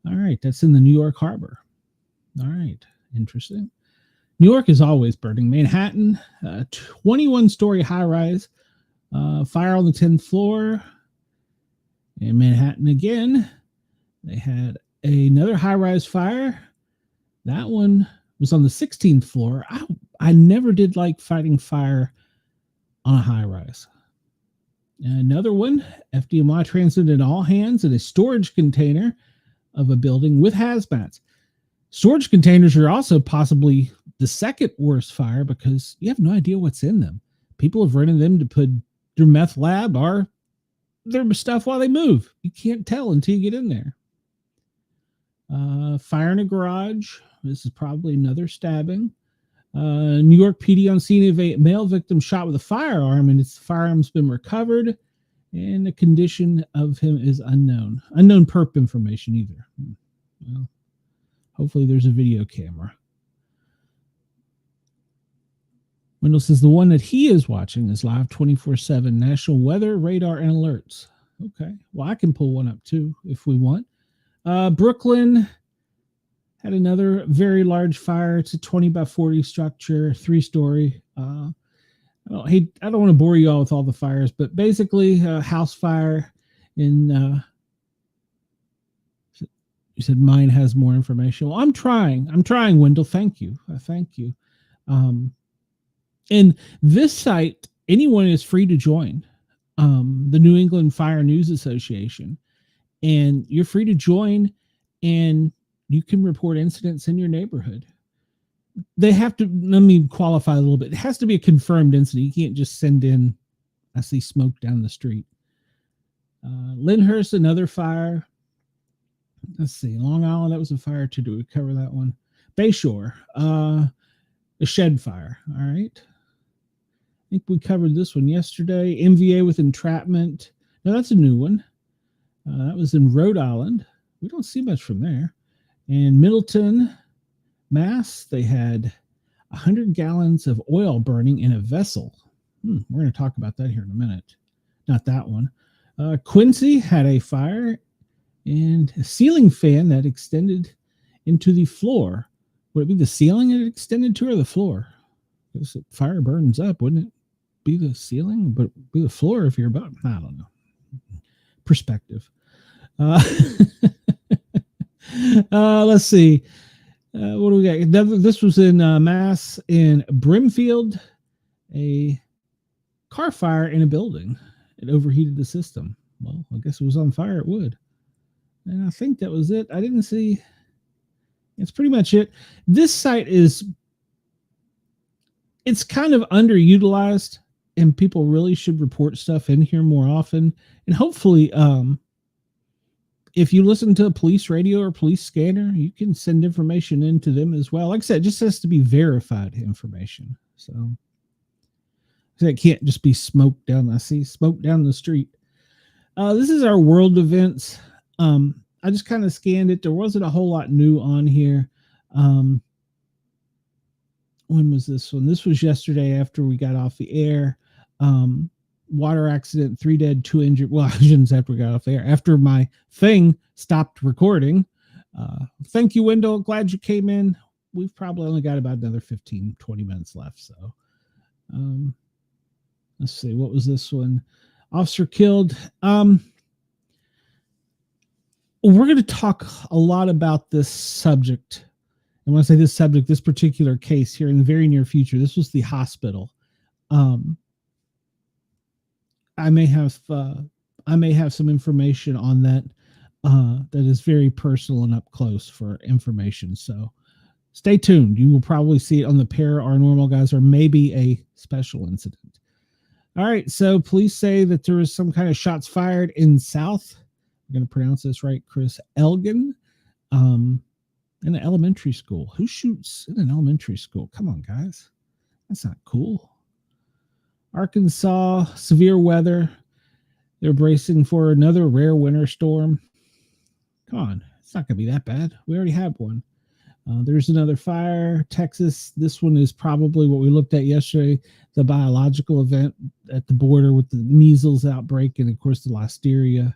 All right, that's in the New York Harbor. All right, interesting. New York is always burning. Manhattan, 21-story high-rise, fire on the 10th floor. In Manhattan again, they had another high-rise fire. That one was on the 16th floor. I never did like fighting fire on a high-rise. Another one, FDNY transited all hands in a storage container of a building with hazmats. Storage containers are also possibly the second worst fire because you have no idea what's in them. People have rented them to put their meth lab or their stuff while they move. You can't tell until you get in there. Fire in a garage. This is probably another stabbing. New York PD on scene of a male victim shot with a firearm, and its firearm's been recovered, and the condition of him is unknown. Unknown perp information either. Well, hopefully there's a video camera. Wendell says the one that he is watching is live 24/7 national weather, radar, and alerts. Okay. Well, I can pull one up too if we want. Brooklyn had another very large fire. It's a 20 by 40 structure, 3-story. I don't want to bore you all with all the fires, but basically a house fire in, you said mine has more information. Well, I'm trying, Wendell. Thank you. Thank you. And this site, anyone is free to join, the New England Fire News Association, and you're free to join, and you can report incidents in your neighborhood. They have to, let me qualify a little bit. It has to be a confirmed incident. You can't just send in, I see smoke down the street. Lyndhurst, another fire. Let's see, Long Island, that was a fire too. Do we cover that one? Bayshore, a shed fire. All right. I think we covered this one yesterday. MVA with entrapment. No, that's a new one. That was in Rhode Island. We don't see much from there. In Middleton, Mass, they had 100 gallons of oil burning in a vessel. We're going to talk about that here in a minute. Not that one. Quincy had a fire and a ceiling fan that extended into the floor. Would it be the ceiling it extended to or the floor? Because the fire burns up, wouldn't it be the ceiling? But be the floor if you're about, I don't know. Perspective. Let's see. What do we got? This was in Mass in Brimfield, a car fire in a building. It overheated the system. Well, I guess it was on fire. It would. And I think that was it. I didn't see. It's pretty much it. This site it's kind of underutilized, and people really should report stuff in here more often. And hopefully, if you listen to a police radio or police scanner, you can send information into them as well. Like I said, it just has to be verified information. So it can't just be smoke down. I see smoke down the street. This is our world events. I just kind of scanned it. There wasn't a whole lot new on here. When was this one? This was yesterday after we got off the air. Water accident, 3 dead, 2 injured. Well, I shouldn't say after we got off the air. After my thing stopped recording. Thank you, Wendell. Glad you came in. We've probably only got about another 15, 20 minutes left. So let's see. What was this one? Officer killed. We're going to talk a lot about this subject. And when I say this subject, this particular case here in the very near future, this was the hospital. I may have some information on that that is very personal and up close for information. So stay tuned. You will probably see it on the Paranormal Guys, or maybe a special incident. All right. So police say that there was some kind of shots fired in South. I'm going to pronounce this right. Chris Elgin, in an elementary school. Who shoots in an elementary school? Come on, guys. That's not cool. Arkansas, severe weather. They're bracing for another rare winter storm. Come on. It's not going to be that bad. We already have one. There's another fire, Texas. This one is probably what we looked at yesterday, the biological event at the border with the measles outbreak and, of course, the listeria.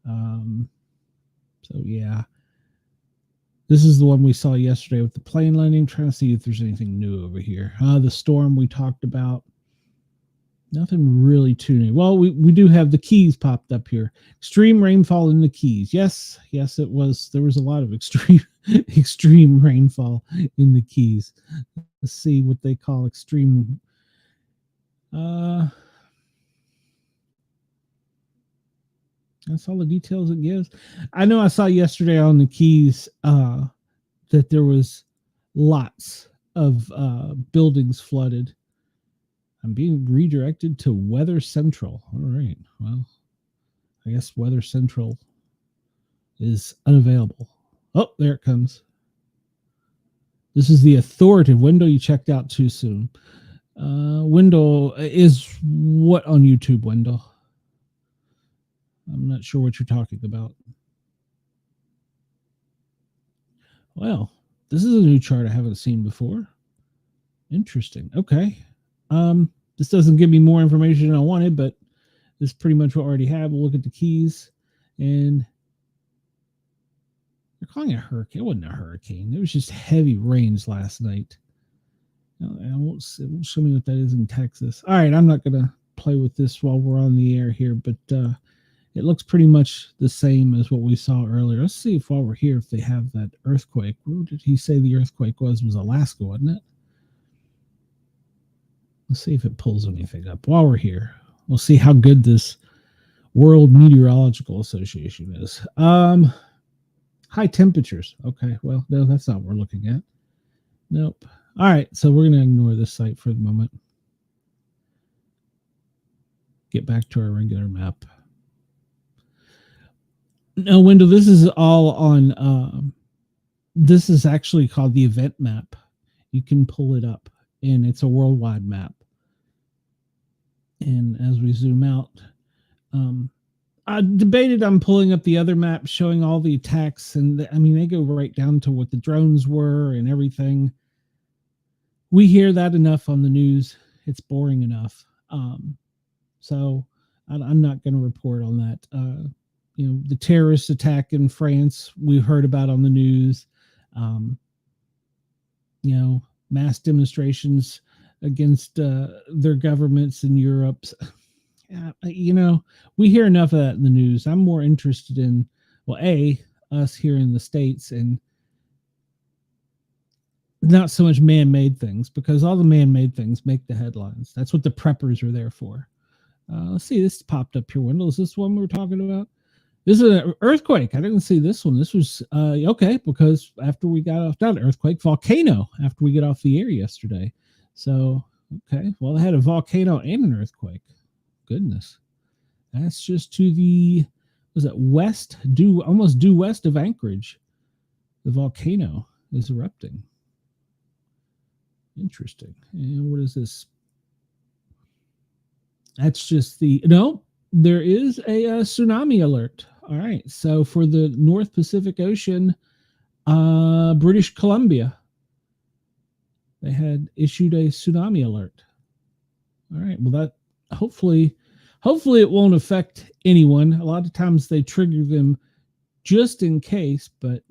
So, yeah. This is the one we saw yesterday with the plane landing. Trying to see if there's anything new over here. The storm we talked about. Nothing really too new. Well, we do have the Keys popped up here. Extreme rainfall in the Keys. Yes, it was. There was a lot of extreme rainfall in the Keys. Let's see what they call extreme. That's all the details it gives. I know I saw yesterday on the Keys that there was lots of buildings flooded. I'm being redirected to Weather Central. All right. Well, I guess Weather Central is unavailable. Oh, there it comes. This is the authoritative window. You checked out too soon. Window is what on YouTube, Wendell? I'm not sure what you're talking about. Well, this is a new chart I haven't seen before. Interesting. Okay. This doesn't give me more information than I wanted, but this is pretty much what I already have. We'll look at the Keys, and they're calling it a hurricane. It wasn't a hurricane. It was just heavy rains last night. It won't show me what that is in Texas. All right, I'm not going to play with this while we're on the air here, but it looks pretty much the same as what we saw earlier. Let's see if while we're here, if they have that earthquake. Where did he say the earthquake was? It was Alaska, wasn't it? Let's see if it pulls anything up while we're here. We'll see how good this World Meteorological Association is. High temperatures. Okay, well, no, that's not what we're looking at. Nope. All right, so we're going to ignore this site for the moment. Get back to our regular map. No, Wendell, this is all on, this is actually called the event map. You can pull it up, and it's a worldwide map. And as we zoom out, I debated on pulling up the other map showing all the attacks. And they go right down to what the drones were and everything. We hear that enough on the news. It's boring enough. So I'm not going to report on that. The terrorist attack in France, we heard about on the news. Mass demonstrations against their governments in Europe. We hear enough of that in the news. I'm more interested in, us here in the States, and not so much man-made things, because all the man-made things make the headlines. That's what the preppers are there for. Let's see, this popped up here, Wendell. Is this one we're talking about? This is an earthquake. I didn't see this one. This was, okay, because after we got off, not an earthquake, volcano, after we get off the air yesterday. So, okay, well, they had a volcano and an earthquake. Goodness. That's just to the, was it almost due west of Anchorage. The volcano is erupting. Interesting. And what is this? That's just there is a tsunami alert. All right. So for the North Pacific Ocean, British Columbia, they had issued a tsunami alert. All right. Well, that hopefully it won't affect anyone. A lot of times they trigger them just in case, but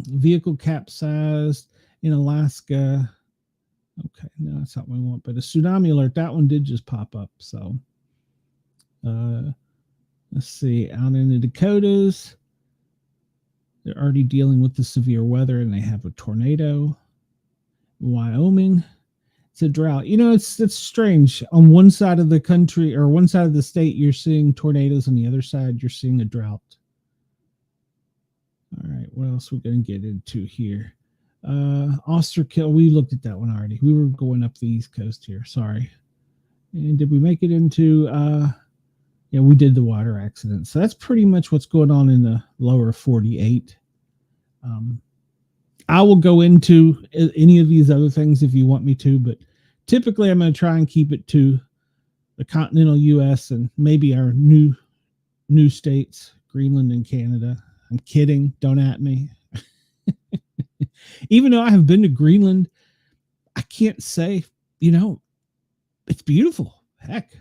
vehicle capsized in Alaska. Okay, no, that's not what we want, but a tsunami alert, that one did just pop up. So let's see, out in the Dakotas, they're already dealing with the severe weather, and they have a tornado. Wyoming, it's a drought. It's strange. On one side of the country, or one side of the state, you're seeing tornadoes. On the other side, you're seeing a drought. All right, what else are we going to get into here? Osterkill, we looked at that one already. We were going up the East Coast here. Sorry. And did we make it into, we did the water accident. So that's pretty much what's going on in the lower 48. I will go into any of these other things if you want me to, but typically I'm going to try and keep it to the continental U.S. and maybe our new states, Greenland and Canada. I'm kidding. Don't at me. Even though I have been to Greenland, I can't say, it's beautiful. Heck,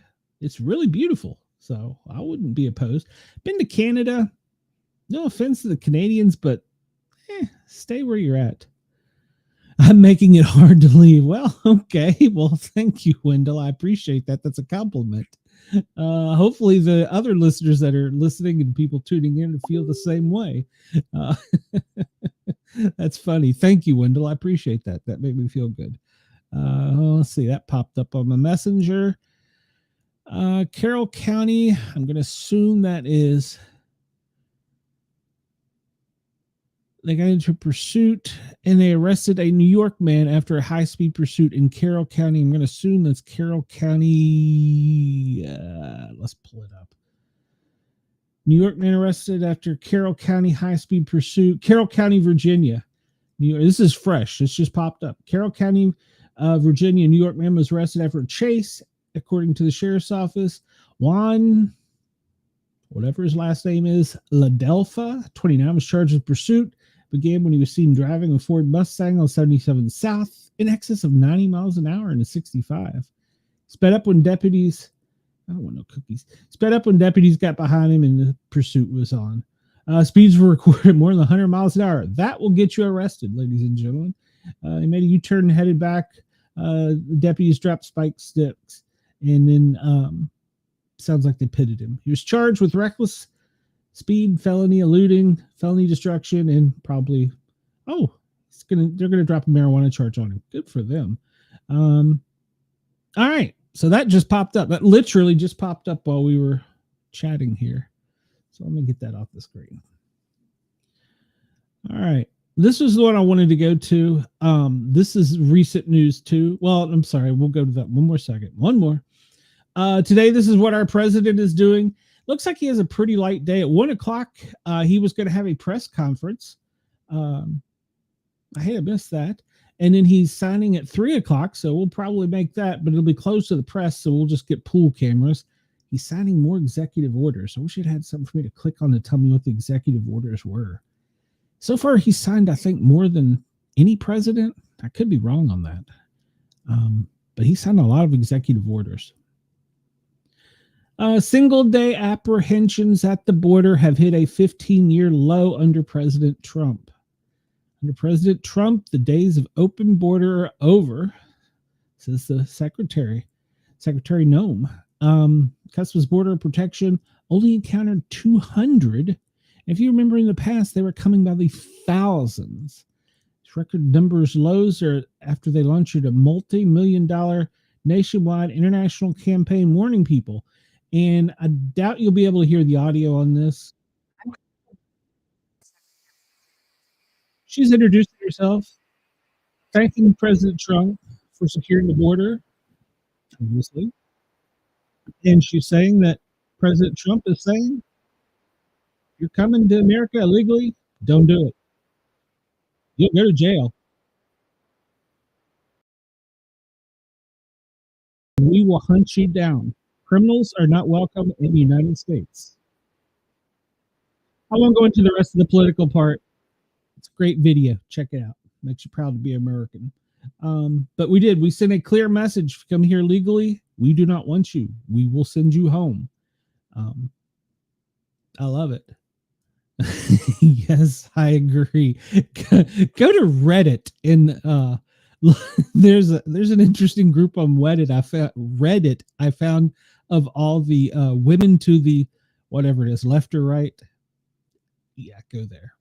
it's really beautiful. So I wouldn't be opposed. Been to Canada. No offense to the Canadians, but stay where you're at. I'm making it hard to leave. Well, okay. Well, thank you, Wendell. I appreciate that. That's a compliment. Hopefully the other listeners that are listening and people tuning in feel the same way. That's funny. Thank you, Wendell. I appreciate that. That made me feel good. Let's see. That popped up on my messenger. Carroll County. I'm going to assume that is. They got into a pursuit and they arrested a New York man after a high-speed pursuit in Carroll County. I'm going to assume that's Carroll County. Let's pull it up. New York man arrested after Carroll County high-speed pursuit. Carroll County, Virginia. New York, this is fresh. This just popped up. Carroll County, Virginia. New York man was arrested after a chase, according to the sheriff's office. Juan, whatever his last name is, Ladelfa, 29, was charged with pursuit. Began when he was seen driving a Ford Mustang on 77 South in excess of 90 miles an hour in a 65. Sped up when deputies, I don't want no cookies, sped up when deputies got behind him and the pursuit was on. Speeds were recorded more than 100 miles an hour. That will get you arrested, ladies and gentlemen. He made a U-turn and headed back. The deputies dropped spike sticks and then sounds like they pitted him. He was charged with reckless speed, felony eluding, felony destruction, and probably, they're gonna drop a marijuana charge on him. Good for them. All right, so that just popped up. That literally just popped up while we were chatting here. So let me get that off the screen. All right, this is the one I wanted to go to. This is recent news too. Well, I'm sorry, we'll go to that one more second. One more. Today, this is what our president is doing. Looks like he has a pretty light day. At 1 o'clock, he was going to have a press conference. I hate to miss that. And then he's signing at 3 o'clock, so we'll probably make that, but it'll be close to the press, so we'll just get pool cameras. He's signing more executive orders. I wish it had something for me to click on to tell me what the executive orders were. So far, he's signed, I think, more than any president. I could be wrong on that. But he signed a lot of executive orders. Single day apprehensions at the border have hit a 15-year low under President Trump. Under President Trump, the days of open border are over, says the Secretary Nome. Customs Border Protection only encountered 200. If you remember in the past, they were coming by the thousands. These record numbers lows are after they launched a multi-million-dollar nationwide international campaign warning people. And I doubt you'll be able to hear the audio on this. She's introducing herself, thanking President Trump for securing the border, obviously. And she's saying that President Trump is saying, you're coming to America illegally, don't do it. You'll go to jail. We will hunt you down. Criminals are not welcome in the United States. I won't go into the rest of the political part. It's a great video. Check it out. Makes you proud to be American. But we sent a clear message. Come here legally. We do not want you. We will send you home. I love it. Yes, I agree. Go to Reddit and there's an interesting group on Reddit I found of all the women to the whatever it is, left or right. Yeah, go there.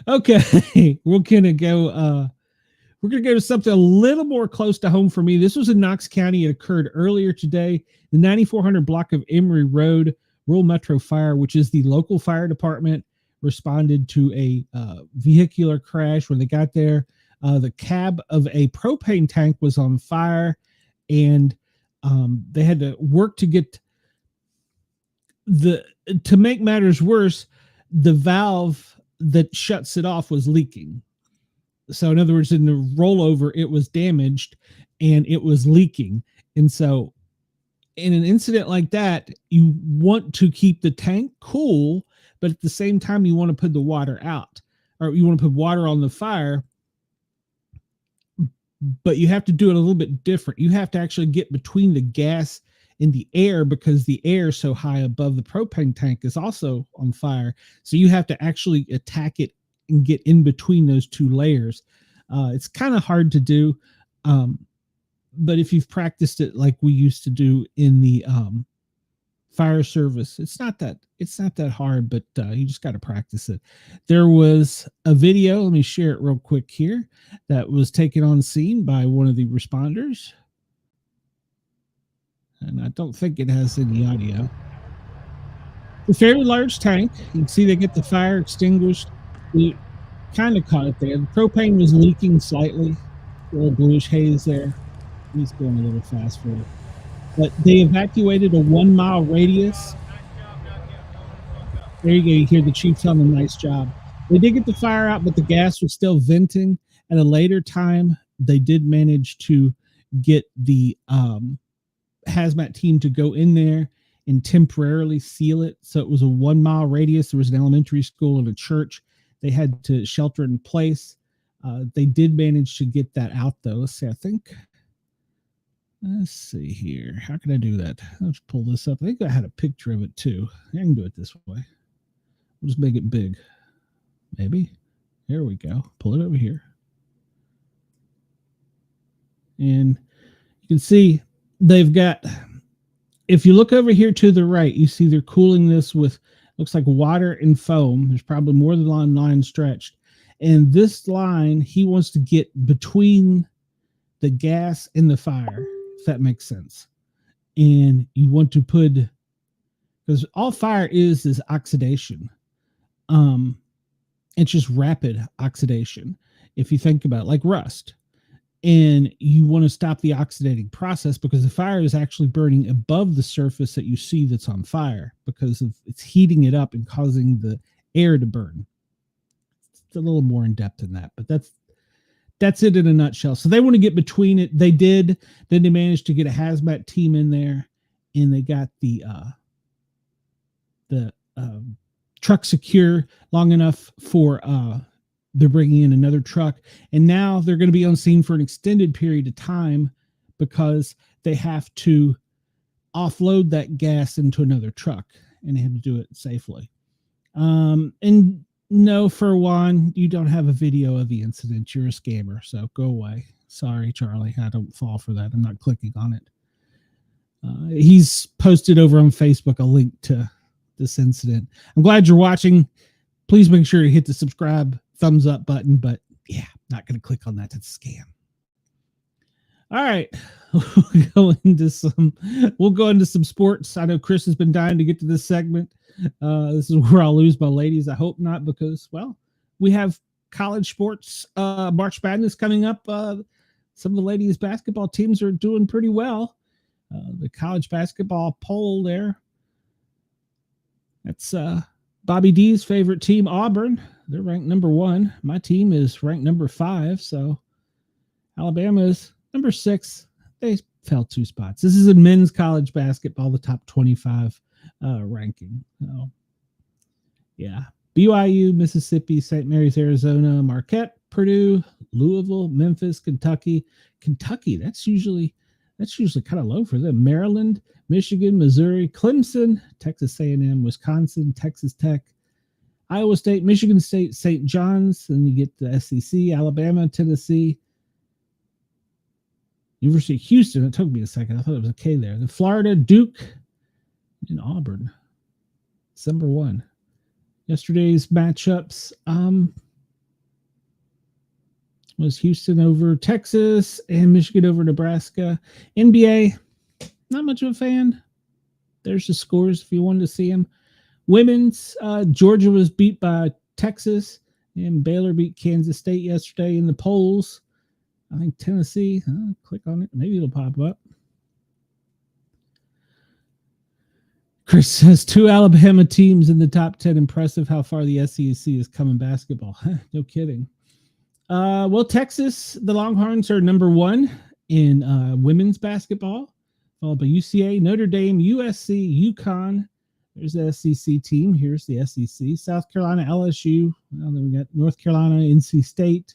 Okay, we're gonna go to something a little more close to home for me. This was in Knox County. It occurred earlier today. The 9400 block of Emory Road, Rural Metro Fire, which is the local fire department, responded to a vehicular crash. When they got there, the cab of a propane tank was on fire, and they had to work to get to make matters worse, the valve that shuts it off was leaking. So in other words, in the rollover, it was damaged and it was leaking. And so in an incident like that, you want to keep the tank cool, but at the same time, you want to put the water out, or you want to put water on the fire, but you have to do it a little bit different. You have to actually get between the gas and the air, because the air so high above the propane tank is also on fire. So you have to actually attack it and get in between those two layers. It's kind of hard to do. But if you've practiced it like we used to do in the fire service, it's not that hard, but you just got to practice it. There was a video, let me share it real quick here, that was taken on scene by one of the responders. And I don't think it has any audio. It's a fairly large tank. You can see they get the fire extinguished. We kind of caught it there. The propane was leaking slightly, a little bluish haze there. He's going a little fast for it. But they evacuated a 1 mile radius. There you go. You hear the chief telling them, nice job. They did get the fire out, but the gas was still venting. At a later time, they did manage to get the hazmat team to go in there and temporarily seal it. So it was a 1 mile radius. There was an elementary school and a church. They had to shelter in place. They did manage to get that out, though. Let's see, let's see here. How can I do that? Let's pull this up. I think I had a picture of it too. I can do it this way. We'll just make it big. Maybe. There we go. Pull it over here. And you can see they've got, if you look over here to the right, you see they're cooling this with, looks like water and foam. There's probably more than one line stretched. And this line, he wants to get between the gas and the fire, if that makes sense. And you want to put, because all fire is oxidation. It's just rapid oxidation. If you think about it, like rust. And you want to stop the oxidating process, because the fire is actually burning above the surface that you see that's on fire, because it's heating it up and causing the air to burn. It's a little more in depth than that, but that's it in a nutshell. So they want to get between it. They did. Then they managed to get a hazmat team in there, and they got the truck secure long enough for they're bringing in another truck, and now they're going to be on scene for an extended period of time, because they have to offload that gas into another truck, and they have to do it safely. And no, for one, you don't have a video of the incident. You're a scammer, so go away. Sorry, Charlie. I don't fall for that. I'm not clicking on it. He's posted over on Facebook a link to this incident. I'm glad you're watching. Please make sure you hit the subscribe, thumbs up button, but yeah, not going to click on that. That's a scam. All right. We'll go into some sports. I know Chris has been dying to get to this segment. This is where I'll lose my ladies. I hope not, because, well, we have college sports, March Madness coming up. Some of the ladies basketball teams are doing pretty well. The college basketball poll there. That's Bobby D's favorite team, Auburn. They're ranked number 1. My team is ranked number 5. So Alabama is number 6. They fell 2 spots. This is in men's college basketball, the top 25 ranking. So, yeah. BYU, Mississippi, St. Mary's, Arizona, Marquette, Purdue, Louisville, Memphis, Kentucky. Kentucky, that's usually kind of low for them. Maryland, Michigan, Missouri, Clemson, Texas A&M, Wisconsin, Texas Tech, Iowa State, Michigan State, St. John's. Then you get the SEC, Alabama, Tennessee, University of Houston. It took me a second. I thought it was a K there. The Florida, Duke, and Auburn. It's number 1. Yesterday's matchups was Houston over Texas and Michigan over Nebraska. NBA, not much of a fan. There's the scores if you wanted to see them. Women's, Georgia was beat by Texas, and Baylor beat Kansas State yesterday in the polls. I think Tennessee, click on it. Maybe it'll pop up. Chris says 2 Alabama teams in the top 10. Impressive how far the SEC has come in basketball. No kidding. Well, Texas, the Longhorns are number 1 in women's basketball, followed by UCA, Notre Dame, USC, UConn, There's the SEC team. Here's the SEC. South Carolina, LSU. Well, then we got North Carolina, NC State,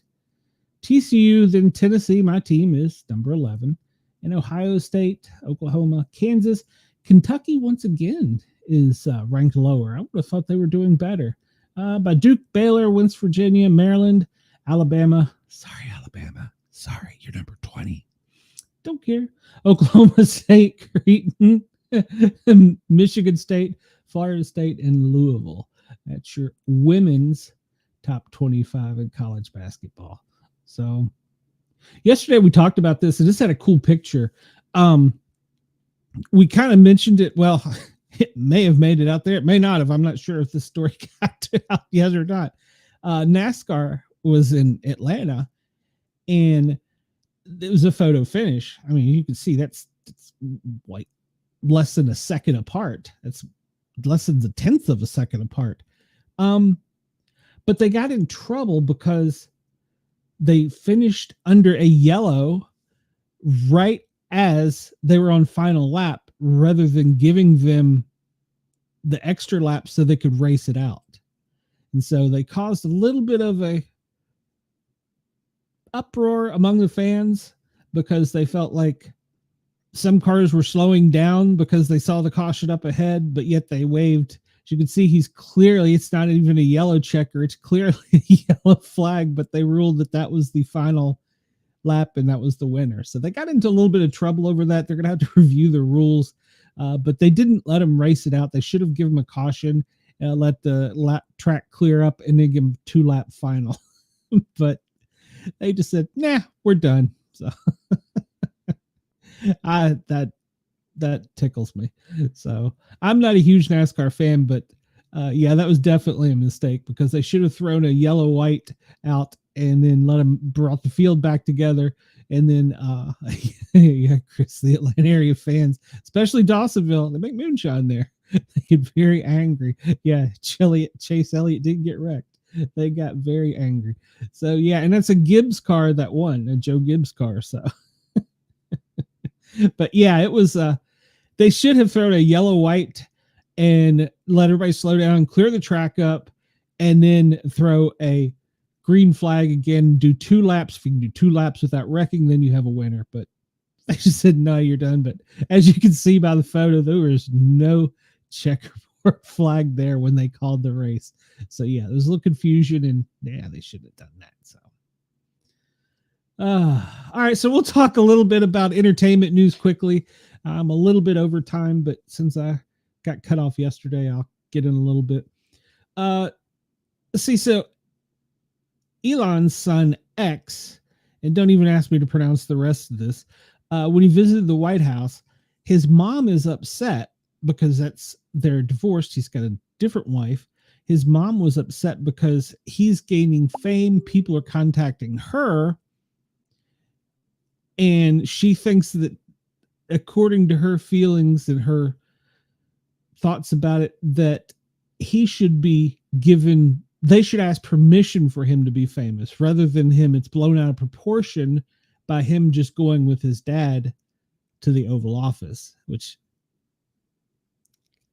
TCU, then Tennessee. My team is number 11. And Ohio State, Oklahoma, Kansas. Kentucky, once again, is ranked lower. I would have thought they were doing better. By Duke, Baylor, West Virginia, Maryland, Alabama. Sorry, Alabama. Sorry, you're number 20. Don't care. Oklahoma State, Creighton, Michigan State, Florida State, and Louisville. That's your women's top 25 in college basketball. So yesterday we talked about this, and this had a cool picture. We kind of mentioned it. Well, it may have made it out there. It may not have. I'm not sure if this story got out yet or not. NASCAR was in Atlanta, and it was a photo finish. I mean, you can see that's like less than a second apart. That's less than the 10th of a second apart. But they got in trouble because they finished under a yellow right as they were on final lap, rather than giving them the extra lap so they could race it out. And so they caused a little bit of a uproar among the fans because they felt like some cars were slowing down because they saw the caution up ahead, but yet they waved. As you can see, it's not even a yellow checker. It's clearly a yellow flag, but they ruled that was the final lap and that was the winner. So they got into a little bit of trouble over that. They're going to have to review the rules, but they didn't let them race it out. They should have given them a caution, let the lap track clear up, and then give them 2-lap final. But they just said, nah, we're done. So that tickles me. So I'm not a huge NASCAR fan, but yeah, that was definitely a mistake because they should have thrown a yellow white out and then let them brought the field back together. And then yeah, Chris, the Atlanta area fans, especially Dawsonville, they make moonshine there. They get very angry. Yeah, Chase Elliott didn't get wrecked. They got very angry. So yeah, and that's a Gibbs car that won, a Joe Gibbs car. So but yeah, it was they should have thrown a yellow white and let everybody slow down and clear the track up, and then throw a green flag again, do 2 laps. If you can do 2 laps without wrecking, then you have a winner. But they just said, no, you're done. But as you can see by the photo, there was no checkerboard flag there when they called the race. So yeah, there was a little confusion, and yeah, they shouldn't have done that. So all right, so we'll talk a little bit about entertainment news quickly. I'm a little bit over time, but since I got cut off yesterday, I'll get in a little bit. Let's see. So Elon's son X, and don't even ask me to pronounce the rest of this, when he visited the White House, his mom is upset because they're divorced. He's got a different wife. His mom was upset because he's gaining fame. People are contacting her, and she thinks that, according to her feelings and her thoughts about it, that he should be given, they should ask permission for him to be famous rather than him. It's blown out of proportion by him just going with his dad to the Oval Office, which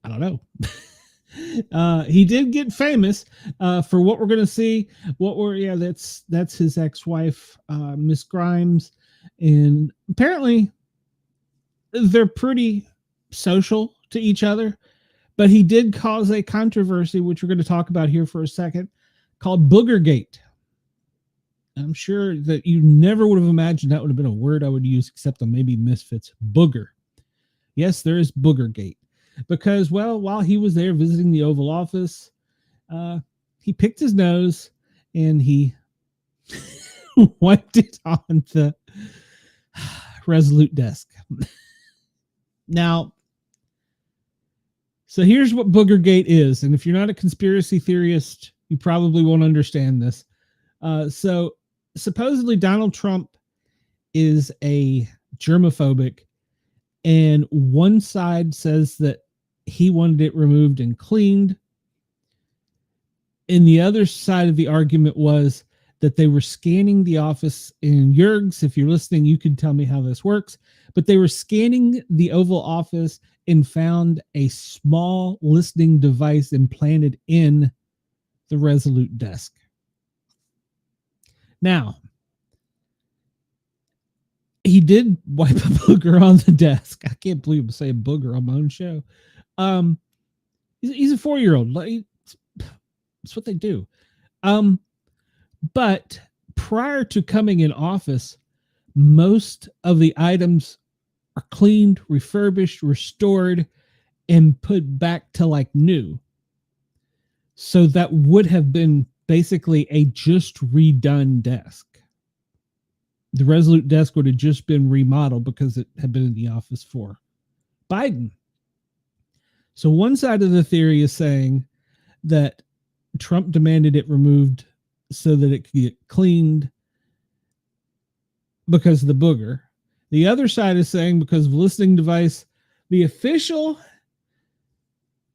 I don't know. He did get famous for what we're going to see. That's his ex-wife, Miss Grimes. And apparently they're pretty social to each other, but he did cause a controversy, which we're going to talk about here for a second, called Boogergate. I'm sure that you never would have imagined that would have been a word I would use, except on maybe Misfits. Booger. Yes, there is Boogergate. Because, well, while he was there visiting the Oval Office, he picked his nose and he wiped it on the Resolute desk. Now, so here's what Boogergate is. And if you're not a conspiracy theorist, you probably won't understand this. So supposedly Donald Trump is a germophobic, and one side says that he wanted it removed and cleaned. And the other side of the argument was that they were scanning the office. In Jurgs, if you're listening, you can tell me how this works. But they were scanning the Oval Office and found a small listening device implanted in the Resolute desk. Now, he did wipe a booger on the desk. I can't believe I'm saying booger on my own show. He's a 4-year-old. That's what they do. But prior to coming in office, most of the items are cleaned, refurbished, restored, and put back to like new. So that would have been basically a just redone desk. The Resolute desk would have just been remodeled because it had been in the office for Biden. So one side of the theory is saying that Trump demanded it removed so that it could get cleaned because of the booger. The other side is saying because of the listening device. The official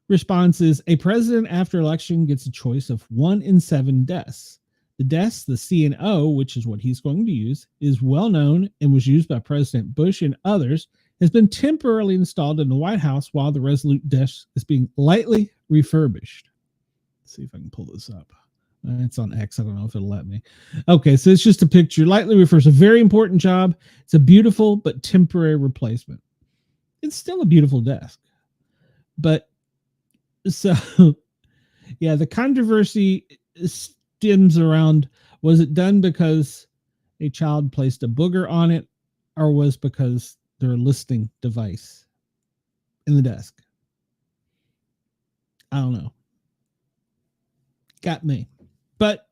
response is a president after election gets a choice of 1 in 7 desks. The desk, the C&O, which is what he's going to use, is well known and was used by President Bush and others, has been temporarily installed in the White House while the Resolute desk is being lightly refurbished. Let's see if I can pull this up. It's on X. I don't know if it'll let me. Okay, so it's just a picture. Lightly refurbished. A very important job. It's a beautiful but temporary replacement. It's still a beautiful desk. But so, yeah, the controversy stems around, was it done because a child placed a booger on it, or was because their listening device in the desk? I don't know. Got me. But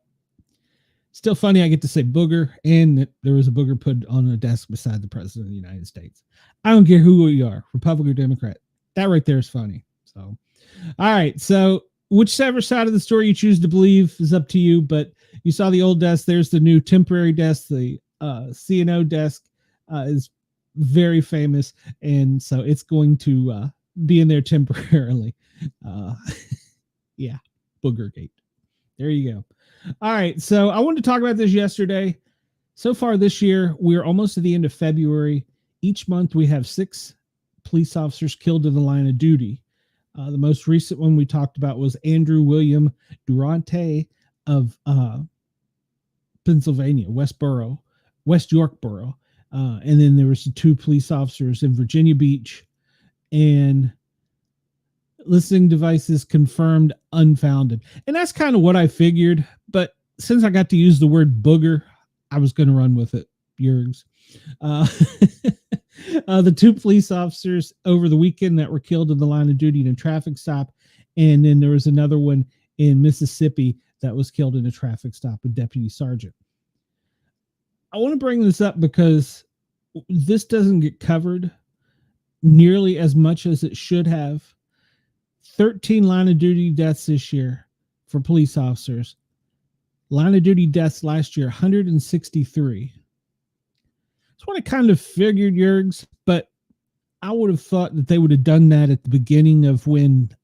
still funny I get to say booger, and that there was a booger put on a desk beside the president of the United States. I don't care who you are, Republican or Democrat. That right there is funny. So, all right. So whichever side of the story you choose to believe is up to you, but you saw the old desk. There's the new temporary desk. The C&O desk is very famous, and so it's going to be in there temporarily. Yeah, Boogergate. There you go. All right, so I wanted to talk about this yesterday. So far this year, we're almost at the end of February. Each month we have 6 police officers killed in the line of duty. The most recent one we talked about was Andrew William Durante of Pennsylvania, West York Borough. And then there was 2 police officers in Virginia Beach, and listening devices confirmed unfounded. And that's kind of what I figured. But since I got to use the word booger, I was going to run with it, Jurgs. The 2 police officers over the weekend that were killed in the line of duty in a traffic stop. And then there was another one in Mississippi that was killed in a traffic stop, a deputy sergeant. I want to bring this up because this doesn't get covered nearly as much as it should have. 13 line of duty deaths this year for police officers. Line of duty deaths last year, 163. That's what I kind of figured, Jurgs, but I would have thought that they would have done that at the beginning of when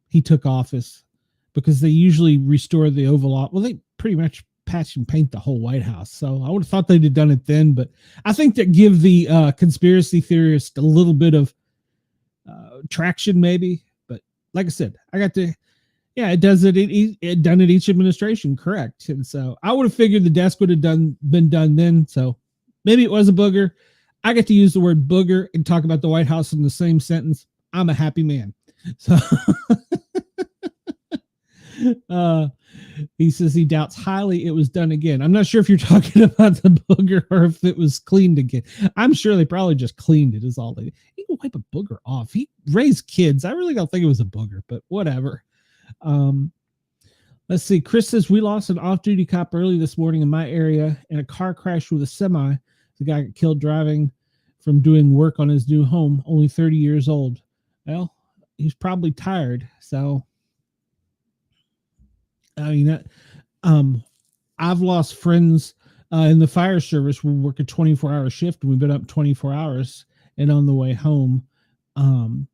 he took office, because they usually restore the Oval Office. Well, they pretty much patch and paint the whole White House. So I would have thought they'd have done it then, but I think that give the conspiracy theorists a little bit of traction maybe. But like I said, it does it. It done it each administration, correct? And so I would have figured the desk would have been done then. So maybe it was a booger. I get to use the word booger and talk about the White House in the same sentence. I'm a happy man. So he says he doubts highly it was done again. I'm not sure if you're talking about the booger or if it was cleaned again. I'm sure they probably just cleaned it is all they did. He can wipe a booger off. He raised kids. I really don't think it was a booger, but whatever. Let's see. Chris says we lost an off-duty cop early this morning in my area in a car crash with a semi. The guy got killed driving from doing work on his new home, only 30 years old. Well, he's probably tired. So, I mean, I've lost friends in the fire service. We work a 24-hour shift. We've been up 24 hours, and on the way home, fall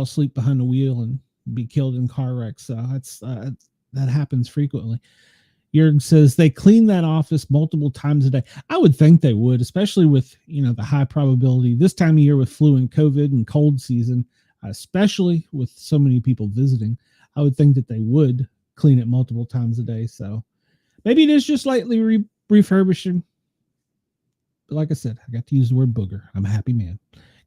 asleep behind the wheel and be killed in car wrecks. So that happens frequently. Jurg says they clean that office multiple times a day. I would think they would, especially with, the high probability this time of year with flu and COVID and cold season, especially with so many people visiting. I would think that they would clean it multiple times a day. So maybe it is just lightly refurbishing. But like I said, I got to use the word booger. I'm a happy man.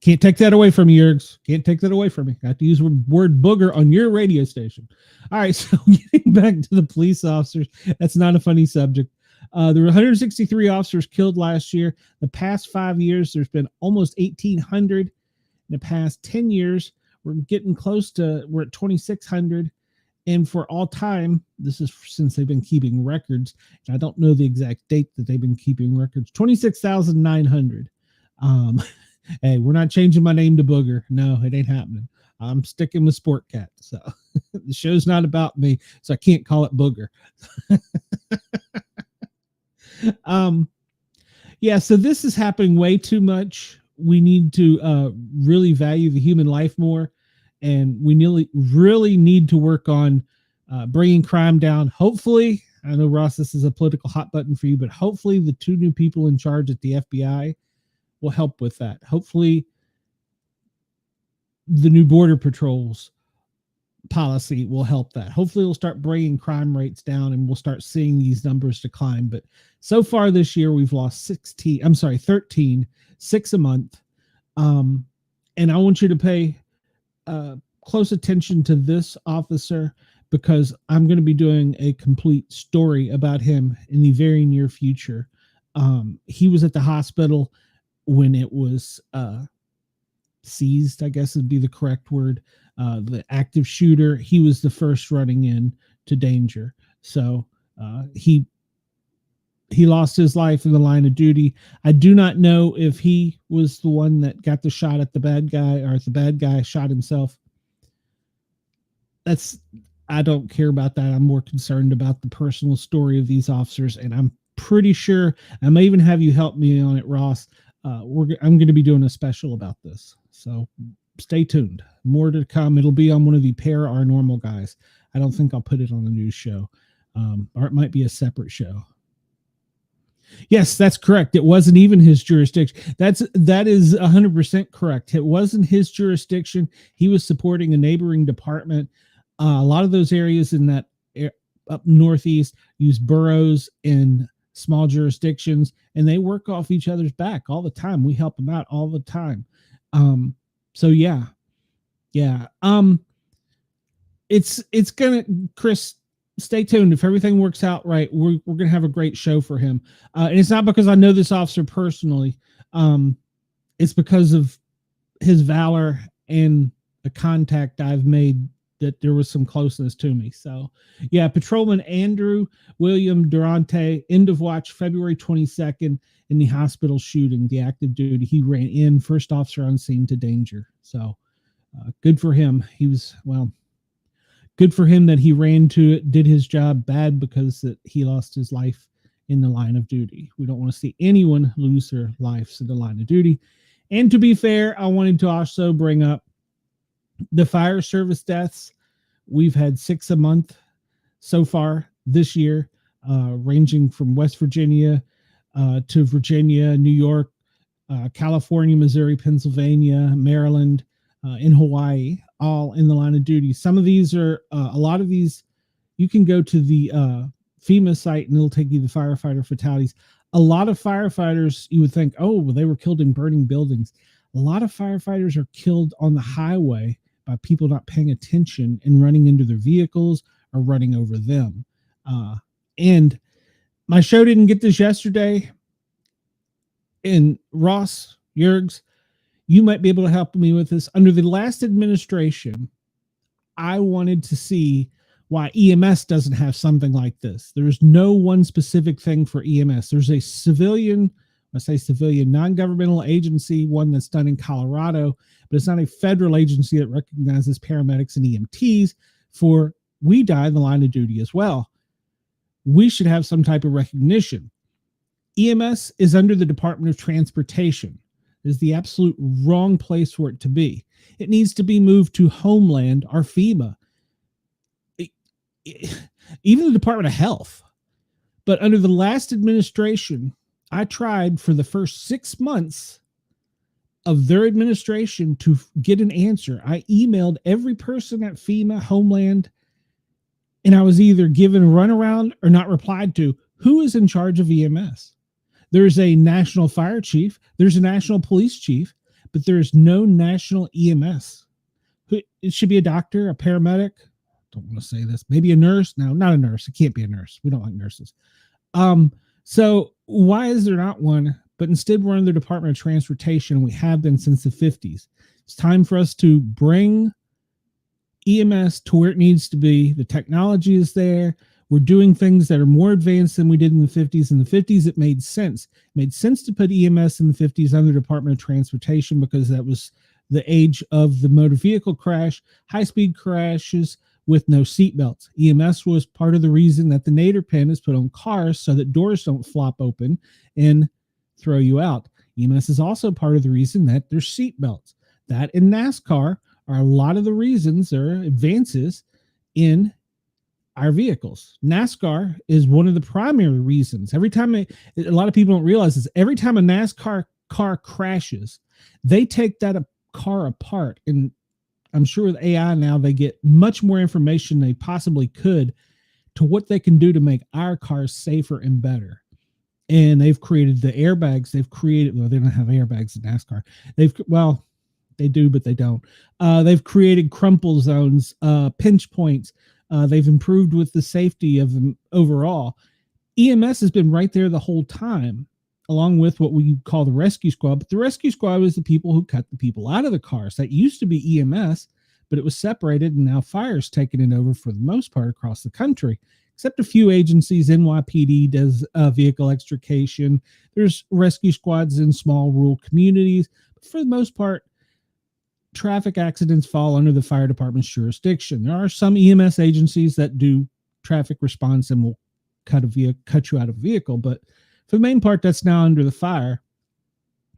Can't take that away from you, Jurgs. Can't take that away from me. I have to use the word booger on your radio station. All right, so getting back to the police officers, that's not a funny subject. There were 163 officers killed last year. The past 5 years, there's been almost 1,800. In the past 10 years, we're at 2,600. And for all time, this is since they've been keeping records. I don't know the exact date that they've been keeping records. 26,900. Hey, we're not changing my name to Booger. No, it ain't happening. I'm sticking with Sportcat. So the show's not about me, so I can't call it Booger. Yeah, so this is happening way too much. We need to really value the human life more, and we really need to work on bringing crime down. Hopefully, I know, Ross, this is a political hot button for you, but hopefully the two new people in charge at the FBI will help with that. Hopefully the new border patrols policy will help that. Hopefully we'll start bringing crime rates down and we'll start seeing these numbers decline. But so far this year, we've lost 13, 6 a month. And I want you to pay close attention to this officer, because I'm going to be doing a complete story about him in the very near future. He was at the hospital when it was seized, I guess would be the correct word. The active shooter, he was the first running in to danger. So he lost his life in the line of duty. I do not know if he was the one that got the shot at the bad guy, or if the bad guy shot himself. I don't care about that. I'm more concerned about the personal story of these officers, and I'm pretty sure I may even have you help me on it, Ross. I'm going to be doing a special about this, so stay tuned. More to come. It'll be on one of the Pair Our Normal guys. I don't think I'll put it on the news show, or it might be a separate show. Yes, that's correct. It wasn't even his jurisdiction. That is 100% correct. It wasn't his jurisdiction. He was supporting a neighboring department. A lot of those areas in that up northeast use boroughs in small jurisdictions, and they work off each other's back all the time. We help them out all the time. So yeah. It's gonna, Chris, stay tuned. If everything works out right, we're gonna have a great show for him. And it's not because I know this officer personally. It's because of his valor and the contact I've made, that there was some closeness to me. So yeah, Patrolman Andrew William Durante, end of watch February 22nd in the hospital shooting, the active duty. He ran in, first officer on scene to danger. So good for him. Good for him that he ran to it, did his job. Bad because that he lost his life in the line of duty. We don't want to see anyone lose their lives in the line of duty. And to be fair, I wanted to also bring up the fire service deaths. We've had 6 a month so far this year, ranging from West Virginia to Virginia, New York, California, Missouri, Pennsylvania, Maryland, in Hawaii, all in the line of duty. Some of these are, a lot of these, you can go to the FEMA site and it'll take you to firefighter fatalities. A lot of firefighters, you would think, oh, well, they were killed in burning buildings. A lot of firefighters are killed on the highway by people not paying attention and running into their vehicles or running over them. And my show didn't get this yesterday. And Ross, Jurgs, you might be able to help me with this. Under the last administration, I wanted to see why EMS doesn't have something like this. There's no one specific thing for EMS. There's a civilian, I say civilian, non-governmental agency, one that's done in Colorado, but it's not a federal agency that recognizes paramedics and EMTs for we die in the line of duty as well. We should have some type of recognition. EMS is under the Department of Transportation. It is the absolute wrong place for it to be. It needs to be moved to Homeland or FEMA. Even the Department of Health. But under the last administration, I tried for the first 6 months of their administration to get an answer. I emailed every person at FEMA, Homeland, and I was either given a runaround or not replied to. Who is in charge of EMS? There's a national fire chief, there's a national police chief, but there's no national EMS. It should be a doctor, a paramedic. Don't want to say this. Maybe a nurse. No, not a nurse. It can't be a nurse. We don't like nurses. So why is there not one? But instead, we're under the Department of Transportation. We have been since the 50s. It's time for us to bring EMS to where it needs to be. The technology is there. We're doing things that are more advanced than we did in the 50s. In the 50s, it made sense. It made sense to put EMS in the 50s under the Department of Transportation because that was the age of the motor vehicle crash, high-speed crashes with no seatbelts. EMS was part of the reason that the nadir pin is put on cars so that doors don't flop open and throw you out. EMS is also part of the reason that there's seatbelts. That in NASCAR are a lot of the reasons there are advances in our vehicles. NASCAR is one of the primary reasons. Every time a lot of people don't realize this, every time a NASCAR car crashes, they take that car apart, and I'm sure with AI now they get much more information than they possibly could to what they can do to make our cars safer and better. And they've created the airbags. Well, they don't have airbags in NASCAR. They do, but they don't. They've created crumple zones, pinch points. They've improved with the safety of them overall. EMS has been right there the whole time, along with what we call the rescue squad. But the rescue squad was the people who cut the people out of the cars. That used to be EMS, but it was separated, and now fire's taken it over for the most part across the country, except a few agencies. NYPD does vehicle extrication. There's rescue squads in small rural communities. But for the most part, traffic accidents fall under the fire department's jurisdiction. There are some EMS agencies that do traffic response and will cut you out of a vehicle, but for the main part, that's now under the fire.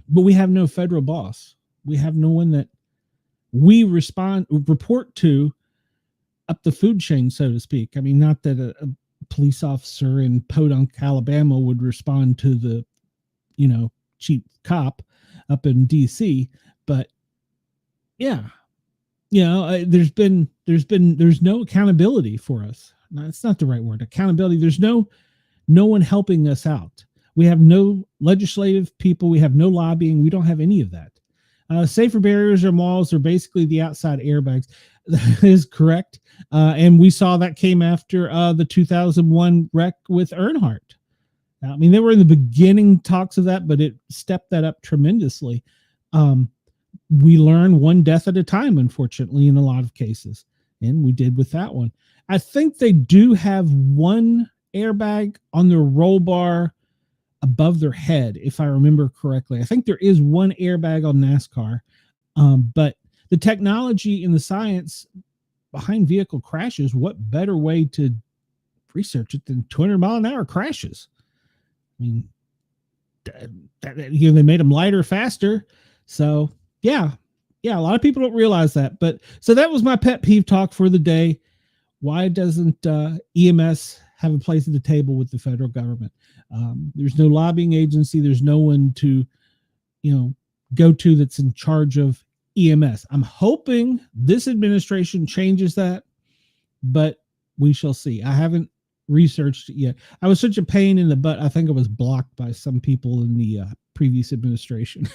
But we have no federal boss. We have no one that we report to up the food chain, so to speak. I mean, not that a police officer in Podunk, Alabama would respond to the, cheap cop up in DC, but yeah, there's no accountability for us. No, it's not the right word. Accountability. There's no one helping us out. We have no legislative people. We have no lobbying. We don't have any of that. Safer barriers or walls are basically the outside airbags. That is correct. And we saw that came after the 2001 wreck with Earnhardt. I mean, they were in the beginning talks of that, but it stepped that up tremendously. We learn one death at a time, unfortunately, in a lot of cases. And we did with that one. I think they do have one airbag on their roll bar above their head, if I remember correctly. I think there is one airbag on NASCAR, but the technology and the science behind vehicle crashes, what better way to research it than 200-mile-an-hour crashes? I mean, they made them lighter, faster. So yeah, a lot of people don't realize that. But so that was my pet peeve talk for the day. Why doesn't EMS have a place at the table with the federal government? There's no lobbying agency. There's no one to, go to that's in charge of EMS. I'm hoping this administration changes that, but we shall see. I haven't researched it yet. I was such a pain in the butt. I think I was blocked by some people in the previous administration.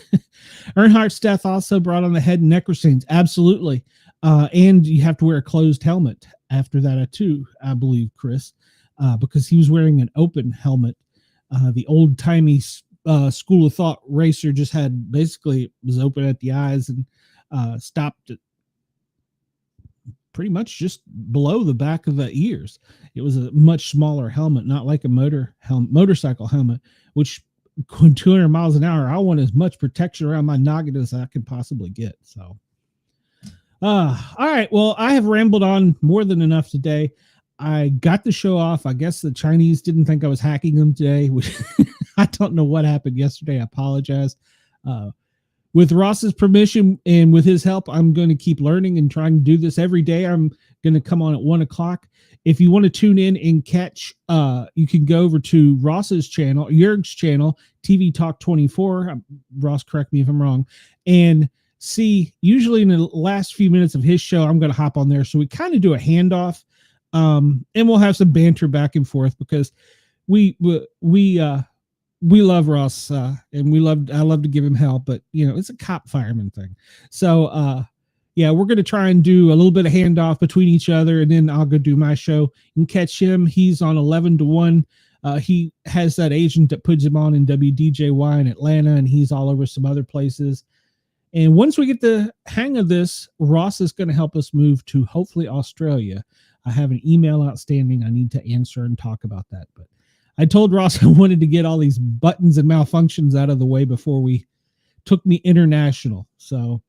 Earnhardt's death also brought on the head and neck stains. Absolutely. And you have to wear a closed helmet after that too, I believe, Chris, because he was wearing an open helmet. The old-timey school of thought racer just had basically was open at the eyes and stopped it pretty much just below the back of the ears. It was a much smaller helmet, not like a motorcycle helmet, which 200 miles an hour, I want as much protection around my noggin as I can possibly get. So, all right. Well, I have rambled on more than enough today. I got the show off. I guess the Chinese didn't think I was hacking them today, which I don't know what happened yesterday. I apologize. With Ross's permission and with his help, I'm going to keep learning and trying to do this every day. I'm going to come on at 1:00. If you want to tune in and catch, you can go over to Ross's channel, Jurg's channel, TV Talk 24. Ross, correct me if I'm wrong. And see, usually in the last few minutes of his show, I'm going to hop on there. So we kind of do a handoff, and we'll have some banter back and forth because we love Ross, and I love to give him hell, but it's a cop fireman thing. So, yeah, we're going to try and do a little bit of handoff between each other, and then I'll go do my show. You can catch him. He's on 11 to 1. He has that agent that puts him on in WDJY in Atlanta, and he's all over some other places. And once we get the hang of this, Ross is going to help us move to hopefully Australia. I have an email outstanding I need to answer and talk about that. But I told Ross I wanted to get all these buttons and malfunctions out of the way before we took me international. So,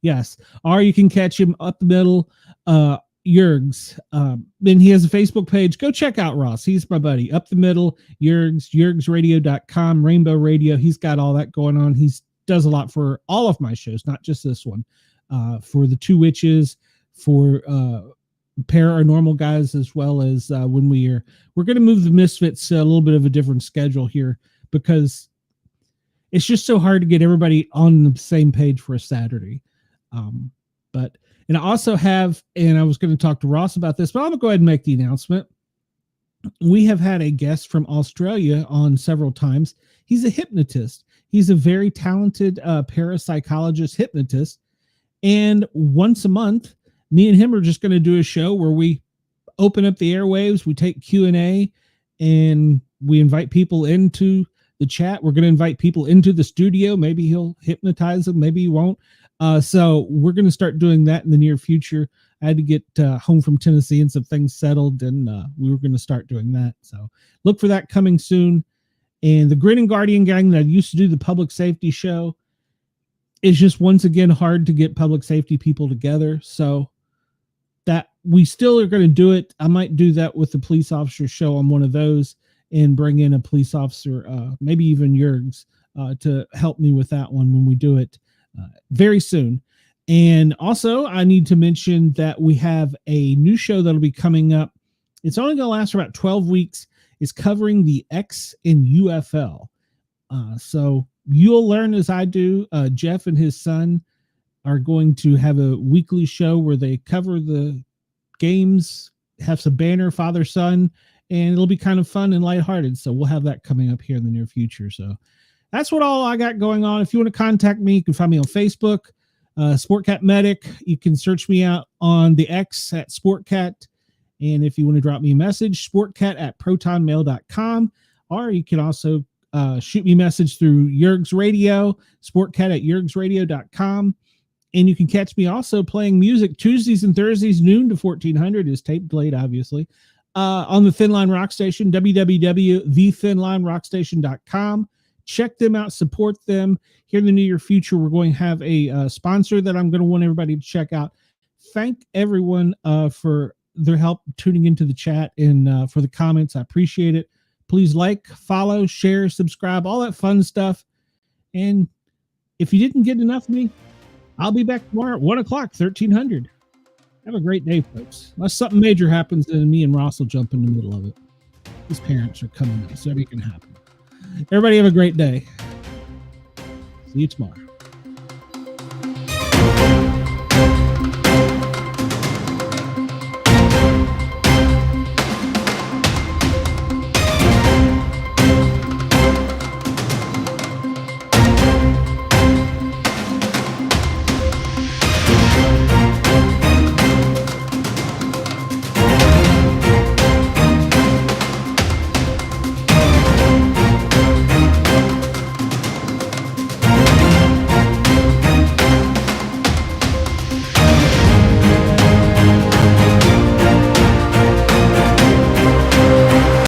yes. Or you can catch him up the middle, Jurg's. And he has a Facebook page. Go check out Ross. He's my buddy. Up the middle, Jurg's, jurgsradio.com, Rainbow Radio. He's got all that going on. He does a lot for all of my shows, not just this one. For the Two Witches, for Paranormal Guys, as well as when we're going to move the Misfits a little bit of a different schedule here because it's just so hard to get everybody on the same page for a Saturday. And I also have, and I was going to talk to Ross about this, but I'm going to go ahead and make the announcement. We have had a guest from Australia on several times. He's a hypnotist. He's a very talented parapsychologist hypnotist. And once a month, me and him are just going to do a show where we open up the airwaves, we take Q&A, and we invite people into the chat. We're going to invite people into the studio. Maybe he'll hypnotize them, maybe he won't. So we're going to start doing that in the near future. I had to get home from Tennessee and some things settled, and we were going to start doing that. So look for that coming soon. And the Grin and Guardian gang that I used to do the public safety show is just once again hard to get public safety people together. So that we still are going to do it. I might do that with the police officer show on one of those and bring in a police officer, maybe even Jurg's, to help me with that one when we do it very soon. And also I need to mention that we have a new show that'll be coming up. It's only going to last for about 12 weeks. It's covering the X in UFL. So you'll learn as I do. Jeff and his son are going to have a weekly show where they cover the games, have some banner, father, son, and it'll be kind of fun and lighthearted. So we'll have that coming up here in the near future. So that's what all I got going on. If you want to contact me, you can find me on Facebook, Sportcat Medic. You can search me out on the X at Sportcat. And if you want to drop me a message, sportcat@protonmail.com, or you can also shoot me a message through Jurg's Radio, sportcat@jurgsradio.com. And you can catch me also playing music Tuesdays and Thursdays, noon to 1400 is tape delayed, obviously, on the Thin Line Rock Station, www.thethinlinerockstation.com. Check them out, support them. Here in the near future, we're going to have a sponsor that I'm going to want everybody to check out. Thank everyone for their help tuning into the chat and for the comments. I appreciate it. Please like, follow, share, subscribe, all that fun stuff. And if you didn't get enough of me, I'll be back tomorrow at 1 o'clock, 1300. Have a great day, folks. Unless something major happens, then me and Ross will jump in the middle of it. His parents are coming in, so it can happen. Everybody have a great day. See you tomorrow.